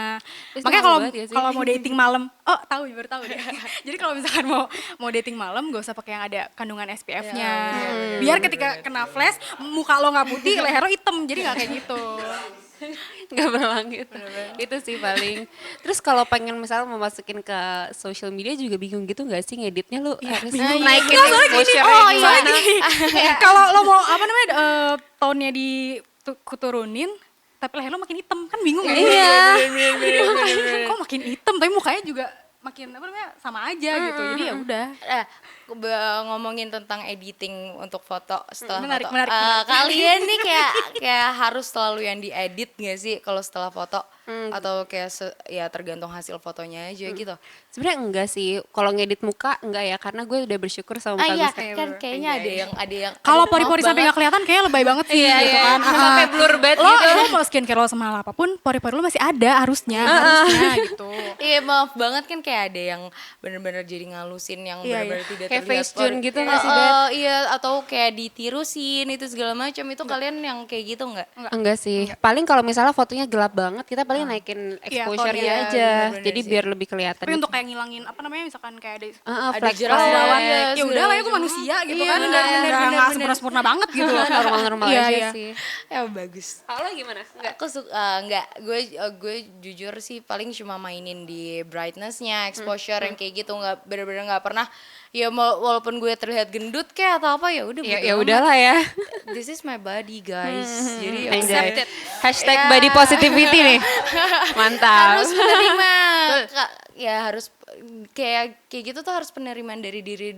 Terus
Makanya
malu
kalau
banget ya sih.
kalau mau dating malam, baru tahu deh. Jadi kalau misalkan mau dating malam, gak usah pakai yang ada kandungan SPF-nya. Biar ketika kena flash, muka lo nggak putih, leher lo hitam, jadi nggak kayak gitu.
Nggak belang gitu. Itu sih paling. Terus kalau pengen misalnya mau masukin ke social media juga bingung gitu nggak sih ngeditnya lu harus
bingung.
naikin
Nggak, soalnya
exposure
gini, oh, iya,
gimana?
Kalau lo mau apa namanya tone-nya kuturunin, tapi leher lo makin hitam, kan bingung ya?
Iya.
Kok makin hitam tapi mukanya juga makin apa namanya sama aja gitu. Jadi ya udah.
Ngomongin tentang editing untuk foto setelah
Menarik,
foto.
menarik.
Kalian nih kayak harus selalu yang diedit nggak sih kalau setelah foto? Atau kayak ya tergantung hasil fotonya aja gitu?
Sebenarnya enggak sih. Kalau ngedit muka enggak ya, karena gue udah bersyukur sama muka gue
Iya
sekarang.
kan kayaknya ada yang
Kalau
aduh,
pori-pori
maaf
sampai nggak kelihatan kayak lebay banget sih
Iya,
gitu
iya.
kan.
Sampai blur banget
lo,
gitu.
lo mau skincare lo semahal apapun, pori-pori lo masih ada harusnya gitu.
Iya maaf banget kan kayak ada yang bener-bener jadi ngalusin yang
Iya,
bener-bener tidak
Kayak
terlihat
Facetune gitu nggak sih, Beb?
Iya atau kayak ditirusin itu segala macam itu kalian yang kayak gitu nggak?
Enggak sih. Paling kalau misalnya fotonya gelap banget, kita paling naikin
Iya,
exposure-nya
iya,
aja.
bener-bener
Jadi
sih.
biar lebih kelihatan.
Tapi untuk kayak ngilangin apa namanya misalkan kayak ada
Ada
flex
jerawat,
bawah.
iya,
ya udah lah ya gue
segala
manusia gitu
Iya,
kan,
bener,
nggak
bener.
sempurna banget gitu.
normal-normal
Iya,
aja
iya.
sih.
Ya bagus.
Kalau gimana? Enggak.
Aku enggak, gue jujur sih paling cuma mainin di brightness-nya, exposure yang kayak gitu, nggak bener-bener nggak pernah ya walaupun gue terlihat gendut kayak atau apa ya udah
Ya udahlah ya.
this is my body guys. Jadi ya
Anjay.
udah.
Hashtag
Ya.
body positivity nih. Mantap.
Harus menerima ya harus kayak gitu tuh harus penerimaan dari diri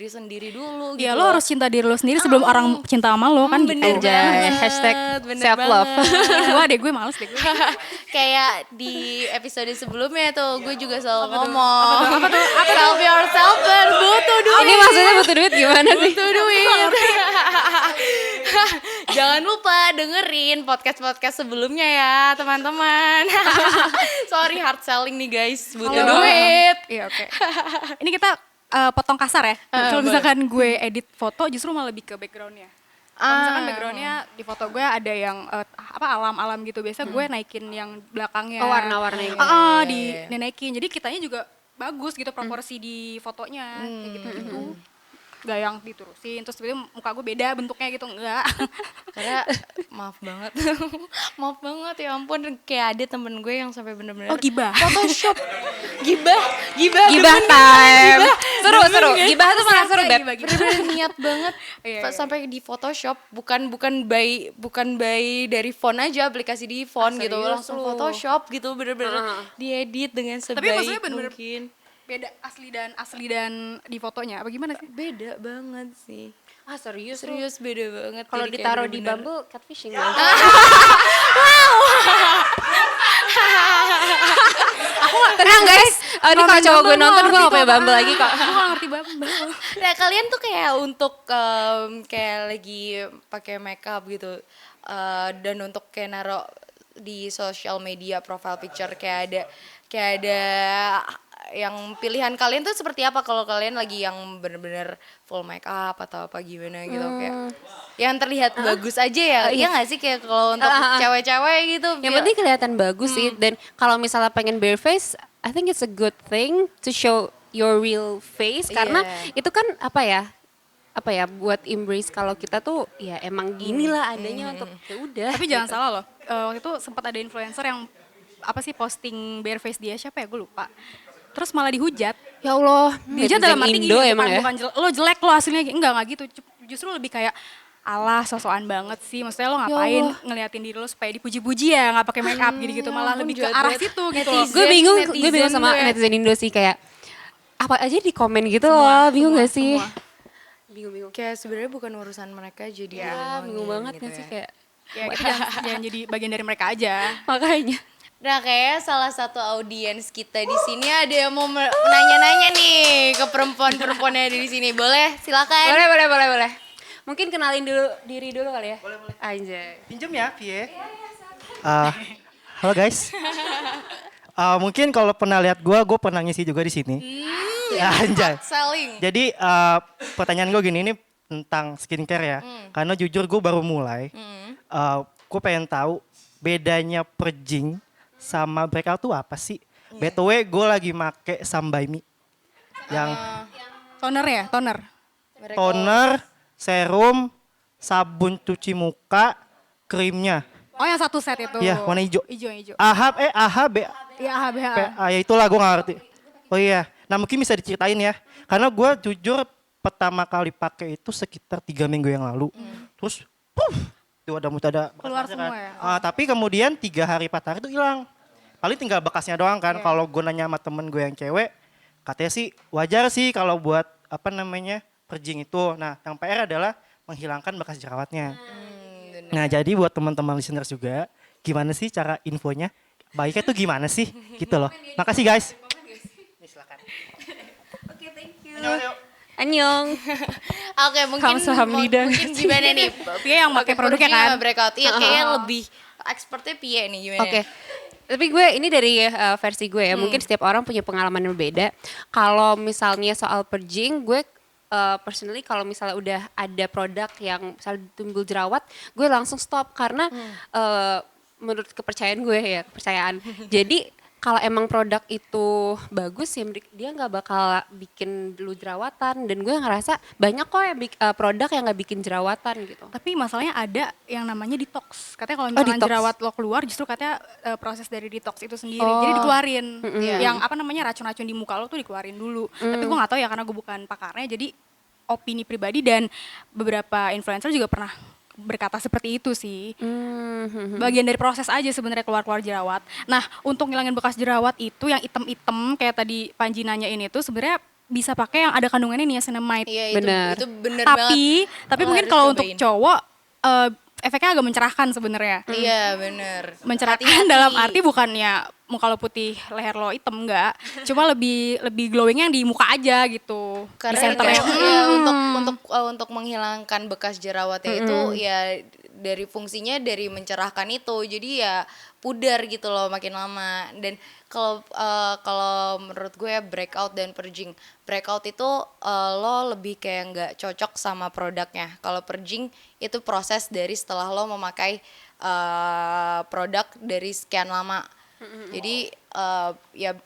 sendiri dulu gitu.
Ya lo harus cinta diri lo sendiri sebelum orang cinta sama lo kan gitu.
bener
Anjay.
banget,
Hashtag
bener
self love.
Wah deh gue males deh gue.
Kayak di episode sebelumnya tuh gue juga selalu ngomong apa tuh self yourself dan butuh duit.
Ini maksudnya butuh duit gimana sih?
Butuh duit. Jangan lupa dengerin podcast sebelumnya ya teman-teman. Sorry hard selling nih guys, butuh duit.
Iya oke. Ini kita potong kasar ya. Kalau misalkan gue edit foto justru malah lebih ke backgroundnya. Kalau misalkan backgroundnya di foto gue ada yang alam-alam gitu, biasa gue naikin yang belakangnya.
Oh, warna-warna yang
dinaikin. Jadi kitanya juga bagus gitu proporsi di fotonya kayak gitu. Gak yang diturusin terus tiba-tiba muka gue beda bentuknya gitu, enggak.
Karena maaf banget. Maaf banget ya ampun, kayak ada temen gue yang sampai bener-bener
Gibah.
Photoshop. Gibah
time. Seru. Gibah tuh malah seru, Beb.
Bener-bener niat banget.
Iya.
Sampai di Photoshop bukan by dari font aja, aplikasi di font gitu,
serius
langsung
lu?
Photoshop gitu bener-bener diedit dengan sebaik
maksudnya bener-bener
mungkin.
Beda asli dan di fotonya apa gimana sih?
Beda banget sih.
Ah serius lu?
Serius beda banget.
Kalau
Jadi kayak
ditaruh di
bener-bener-
Bumble catfishing ya? Tenang guys, ini kalau cowok gue nonton gue gak punya Bumble lagi kok.
Gue gak ngerti Bumble.
Nah kalian tuh kayak untuk kayak lagi pakai makeup gitu dan untuk kayak naro di social media profile picture kayak ada yang pilihan kalian tuh seperti apa kalau kalian lagi yang bener-bener full makeup atau apa gimana gitu kayak yang terlihat bagus aja ya iya nggak sih kayak kalau untuk cewek-cewek gitu
Yang penting kelihatan bagus sih. Dan kalau misalnya pengen bare face, I think it's a good thing to show your real face. Karena itu kan apa ya buat embrace kalau kita tuh ya emang gini lah adanya untuk ya udah.
Tapi jangan salah loh, waktu itu sempat ada influencer yang posting bare face dia, siapa ya gue lupa. Terus malah dihujat.
Ya Allah,
Dihujat dalam arti
Indo
gini,
emang ya.
bukan lo jelek lo hasilnya enggak gitu. Justru lebih kayak alah sosokan banget sih. Maksudnya lo ngapain ngeliatin diri lo supaya dipuji-puji ya nggak pakai make up gitu-gitu. Malah lebih ke arah situ gitu loh.
Gue bingung sama netizen Indo sih kayak apa aja di komen gitu loh, bingung gak sih? Bingung.
kayak sebenarnya bukan urusan mereka jadi
Ya, bingung banget
gitu
gak sih kayak
Ya kita jangan jadi bagian dari mereka aja.
makanya.
Nah kayaknya salah satu audiens kita di sini ada yang mau nanya-nanya nih ke perempuan-perempuan yang ada di sini. Boleh? Silakan.
Boleh. Mungkin kenalin dulu diri dulu kali ya. Boleh. Anjay.
Pinjem ya, Pie. Halo guys. Mungkin kalau pernah lihat gue pernah ngisi juga di sini. Ya, anjay.
Selling.
Jadi pertanyaan gue gini, ini tentang skincare ya. Karena jujur gue baru mulai. Gue pengen tahu bedanya purging sama breakout tuh apa sih? BTW gue lagi make Sambaimi. Yang
Toner ya, toner.
toner, serum, sabun cuci muka, krimnya.
Oh yang satu set itu.
Iya, warna hijau.
Hijau.
AHB,
Iya AHBH.
ya itulah gue gak ngerti. Oh iya, nah mungkin bisa diceritain ya. Karena gue jujur pertama kali pakai itu sekitar 3 minggu yang lalu. Terus, tuh ada
Keluar
bekasnya
semua
kan.
ya?
Tapi kemudian 3 hari 4 hari itu hilang. Paling tinggal bekasnya doang kan. Kalau gue nanya sama temen gue yang cewek, katanya sih wajar sih kalau buat purging itu. Nah yang PR adalah menghilangkan bekas jerawatnya. Nah jadi buat teman-teman listeners juga, gimana sih cara infonya? Baiknya tuh gimana sih? Gitu loh. Makasih guys.
Oke, thank you. Annyeong.
Oke, mungkin
Kamsahamnida.
mungkin gimana nih?
Pia yang pakai produknya kan.
sama breakout. Iya, kayaknya lebih expertnya Pia nih gimana?
Oke. Tapi gue ini dari versi gue ya, mungkin setiap orang punya pengalaman yang berbeda. Kalau misalnya soal purging, gue personally kalau misalnya udah ada produk yang misalnya timbul jerawat, gue langsung stop karena menurut kepercayaan gue ya, kepercayaan. Jadi kalau emang produk itu bagus ya dia nggak bakal bikin lu jerawatan, dan gue ngerasa banyak kok yang produk yang nggak bikin jerawatan gitu.
Tapi masalahnya ada yang namanya detox. Katanya kalau
Oh,
misalkan
detox.
jerawat lo keluar, justru katanya proses dari detox itu sendiri.
Oh.
Jadi dikeluarin.
Iya.
Yang apa namanya racun-racun di muka lo tuh dikeluarin dulu. Tapi gue nggak tahu ya karena gue bukan pakarnya. Jadi opini pribadi dan beberapa influencer juga pernah berkata seperti itu sih. Bagian dari proses aja sebenarnya keluar jerawat. Nah, untuk ngilangin bekas jerawat itu yang item-item kayak tadi Panji nanyain itu sebenarnya bisa pakai yang ada kandungannya niacinamide.
Iya,
Bener.
itu bener banget.
Tapi
Lo
mungkin
harus
kalau untuk
cobain.
cowok efeknya agak mencerahkan sebenarnya.
Iya, bener.
Mencerahkan
Hati-hati.
dalam arti bukannya muka lo putih, leher lo hitam enggak. Cuma lebih glowingnya yang di muka aja gitu. Di
Karena
centernya.
itu ya untuk menghilangkan bekas jerawatnya itu ya dari fungsinya dari mencerahkan itu. Jadi ya pudar gitu loh makin lama. Dan kalau menurut gue ya breakout dan purging. Breakout itu lo lebih kayak nggak cocok sama produknya. Kalau purging itu proses dari setelah lo memakai produk dari sekian lama. Jadi ya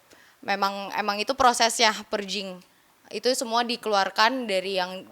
emang itu prosesnya purging. Itu semua dikeluarkan dari yang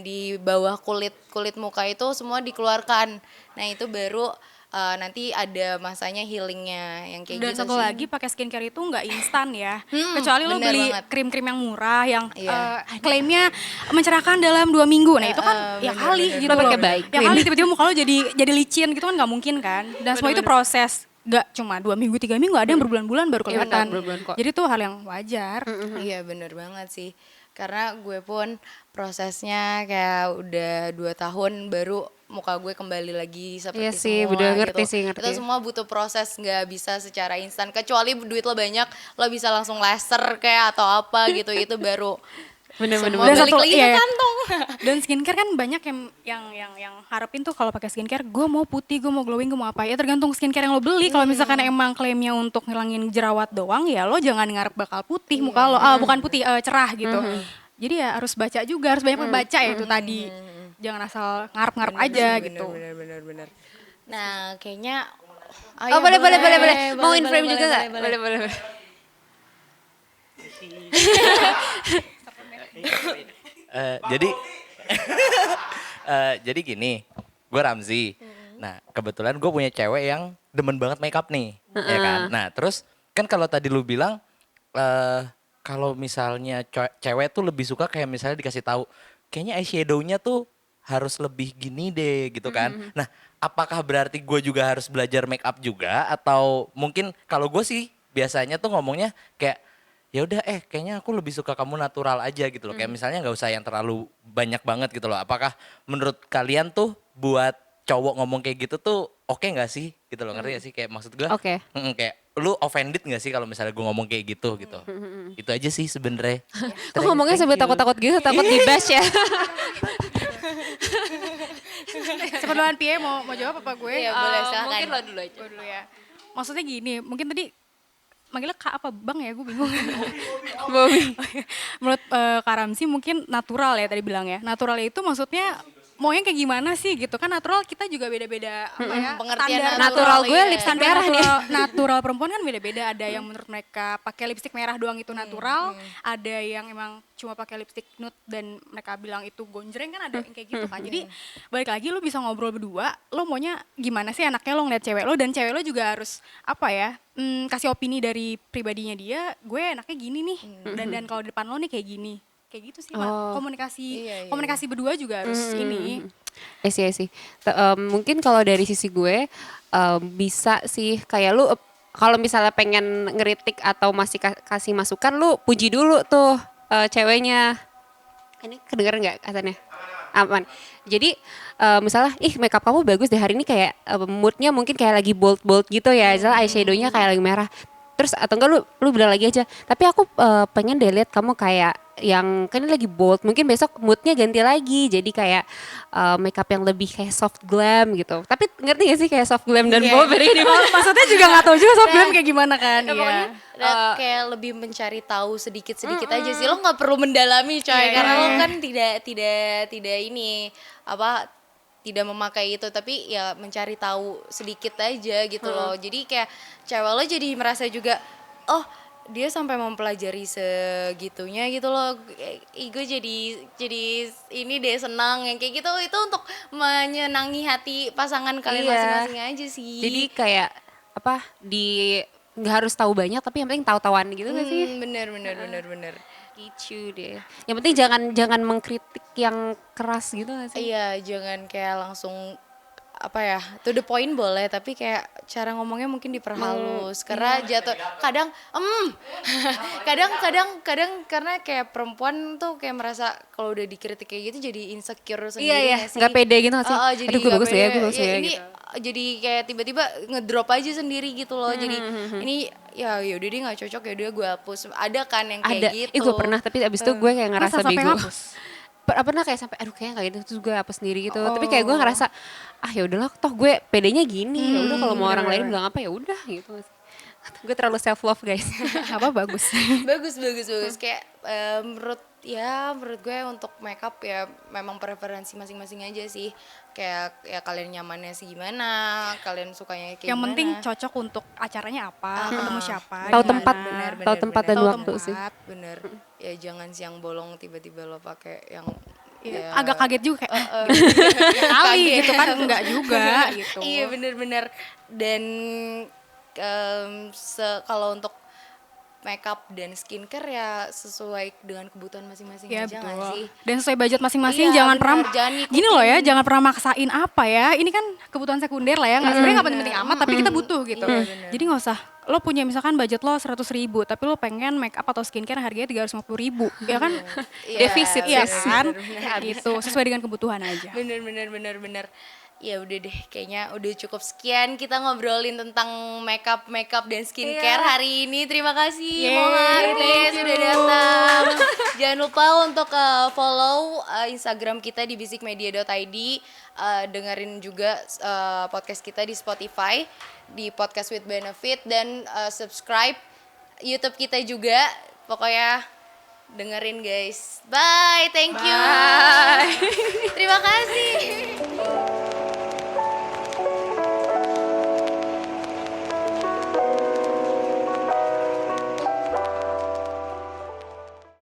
di bawah kulit muka itu semua dikeluarkan. Nah, itu baru nanti ada masanya healingnya yang kayak
Dan
gitu
satu
sih.
lagi pakai skincare itu nggak instan ya. Kecuali lo
bener
beli
banget.
krim-krim yang murah yang
Iya.
klaimnya mencerahkan dalam 2 minggu. Nah, itu kan ya
bener,
kali
bener,
gitu
bener.
loh.
Pakai baik
Ya
cream.
kali tiba-tiba muka lo jadi licin gitu kan nggak mungkin kan. Dan semua itu proses. Gak cuma 2 minggu, 3 minggu, ada yang berbulan-bulan baru
Iya,
kelihatan.
berbulan kok.
Jadi itu hal yang wajar.
Iya, bener banget sih. Karena gue pun prosesnya kayak udah 2 tahun baru muka gue kembali lagi seperti
Iya sih,
semua
udah
gitu.
ngerti sih, ngerti.
Itu semua butuh proses, nggak bisa secara instan. Kecuali duit lo banyak, lo bisa langsung laser kayak atau apa gitu. Itu baru
Bener-bener.
semua
Dan
balik
satu-
lagi
iya,
ke
iya.
kantong.
Dan skincare kan banyak yang harapin tuh kalau pakai skincare, gue mau putih, gue mau glowing, gue mau apa. Ya tergantung skincare yang lo beli. Kalau misalkan emang klaimnya untuk ngilangin jerawat doang, ya lo jangan ngarep bakal putih muka lo. Bukan putih, cerah gitu. Jadi ya harus baca juga, harus banyak membaca ya itu tadi. Jangan asal ngarep-ngarep aja gitu.
Bener. Nah, kayaknya
Oh, boleh. Mau in frame juga nggak? Boleh.
Jadi jadi gini, gue Ramzi. Nah, kebetulan gue punya cewek yang demen banget makeup nih, ya kan. Nah, terus kan kalau tadi lu bilang kalau misalnya cewek tuh lebih suka kayak misalnya dikasih tahu, kayaknya eyeshadow-nya tuh harus lebih gini deh gitu kan. Nah, apakah berarti gue juga harus belajar makeup juga atau mungkin kalau gue sih biasanya tuh ngomongnya kayak ya udah kayaknya aku lebih suka kamu natural aja gitu loh. Kayak misalnya nggak usah yang terlalu banyak banget gitu loh. Apakah menurut kalian tuh buat cowok ngomong kayak gitu tuh oke nggak sih gitu loh, ngerti gak sih kayak maksud gue?
Oke.
Kayak lu offended nggak sih kalau misalnya gue ngomong kayak gitu gitu. Itu aja sih sebenarnya.
Kok ngomongnya sambil takut-takut gitu, takut di bash ya?
Sepenuhan Pie mau jawab apa gue?
Iya, boleh, silakan.
Mungkin lo dulu aja.
Gue dulu ya. Maksudnya gini, mungkin tadi manggilnya Kak apa Bang ya, gue bingung. Menurut Kak Ramzi mungkin natural ya tadi bilang ya. Natural itu maksudnya maunya kayak gimana sih gitu kan, natural kita juga beda-beda apa ya,
Pengertian
standar
natural gue
iya.
lipstick
standar
merah nih.
natural perempuan kan beda-beda. Ada yang menurut mereka pakai lipstick merah doang itu natural, ada yang emang cuma pakai lipstick nude dan mereka bilang itu gonjreng, kan ada yang kayak gitu kan. Jadi balik lagi lu bisa ngobrol berdua, lo maunya gimana sih anaknya lo ngeliat cewek lo, dan cewek lo juga harus apa ya, kasih opini dari pribadinya dia, gue anaknya gini nih, dan kalau di depan lo nih kayak gini. Kayak gitu sih, Pak.
Iya.
Komunikasi berdua juga harus ini.
I see. Mungkin kalau dari sisi gue bisa sih kayak lu kalau misalnya pengen ngeritik atau masih kasih masukan, lu puji dulu tuh ceweknya. Ini kedengeran nggak katanya? Aman. Jadi misalnya, makeup kamu bagus deh hari ini, kayak moodnya mungkin kayak lagi bold gitu ya, misalnya eyeshadownya kayak lagi merah. Terus atau enggak lu bilang lagi aja, tapi aku pengen deh lihat kamu kayak yang kan ini lagi bold, mungkin besok moodnya ganti lagi jadi kayak makeup yang lebih kayak soft glam gitu. Tapi ngerti gak sih kayak soft glam dan bold beda ini?
Maksudnya juga nggak tahu juga soft glam kayak gimana kan.
Ya,
Iya.
pokoknya
Kayak lebih mencari tahu sedikit aja sih, lo nggak perlu mendalami coy, karena lo kan tidak ini apa, tidak memakai itu, tapi ya mencari tahu sedikit aja gitu loh. Jadi kayak cewek lo jadi merasa juga oh dia sampai mempelajari segitunya gitu loh. Gue jadi ini deh senang yang kayak gitu, itu untuk menyenangi hati pasangan kalian
Iya.
masing-masing aja sih.
Jadi kayak apa nggak harus tahu banyak tapi yang penting tahu-tahuan gitu nggak sih?
Bener.
Gitu deh. Yang penting jangan mengkritik yang keras gitu nggak sih?
Iya, jangan kayak langsung apa ya, to the point boleh, tapi kayak cara ngomongnya mungkin diperhalus karena jatuh kadang kadang karena kayak perempuan tuh kayak merasa kalau udah dikritik kayak gitu jadi insecure sendiri
Iya,
nggak sih?
nggak pede gitu nggak sih?
Jadi
Aduh gue
nggak
bagus
pede.
ya, gue bagus ya
Ini
gitu.
jadi kayak tiba-tiba ngedrop aja sendiri gitu loh. Jadi ini ya yaudah dia nggak cocok, yaudah gue hapus. Ada kan yang kayak
Ada,
gitu.
gue pernah tapi abis itu gue kayak ngerasa
sampai
bego.
ngapus?
Pernah kayak sampai aduh kayaknya kayak gitu terus gue hapus sendiri gitu. Tapi kayak gue ngerasa ya udahlah toh gue pedenya gini. Ya udah kalau mau orang lain bilang apa ya udah gitu. Gue terlalu self love guys.
Apa bagus.
bagus kayak menurut gue untuk makeup ya memang preferensi masing-masing aja sih, kayak ya kalian nyamannya sih gimana, kalian sukanya kayak
Yang
gimana.
penting cocok untuk acaranya apa, ketemu siapa,
Tahu
gimana.
tempat, tahu tempat dan
Tahu
waktu sih.
tempat.
Bener ya, jangan siang bolong tiba-tiba lo pakai yang
Iya,
ya,
agak kaget juga kayak kali
kaget.
gitu kan enggak juga gitu.
Iya bener dan kalau untuk makeup dan skincare ya sesuai dengan kebutuhan masing-masing
Iya
aja nggak
betul.
sih?
Dan sesuai budget masing-masing,
Iya,
jangan
benar,
pernah
jangan ngikutin.
gini loh ya, jangan pernah maksain apa ya. Ini kan kebutuhan sekunder lah ya, nggak sebenarnya nggak penting-penting amat, tapi kita butuh gitu.
Iya, benar.
Jadi nggak usah lo punya misalkan budget lo 100.000, tapi lo pengen make up atau skincare harganya 350.000, ya kan?
Iya,
Defisit ya
benar,
kan?
benar.
Gitu, sesuai dengan kebutuhan aja.
Bener. Ya udah deh, kayaknya udah cukup sekian kita ngobrolin tentang makeup dan skincare hari ini. Terima kasih Moha sudah datang. Jangan lupa untuk follow Instagram kita di bisikmedia.id, dengerin juga podcast kita di Spotify di Podcast with Benefit, dan subscribe YouTube kita juga. Pokoknya dengerin guys. Bye, thank you. Terima kasih.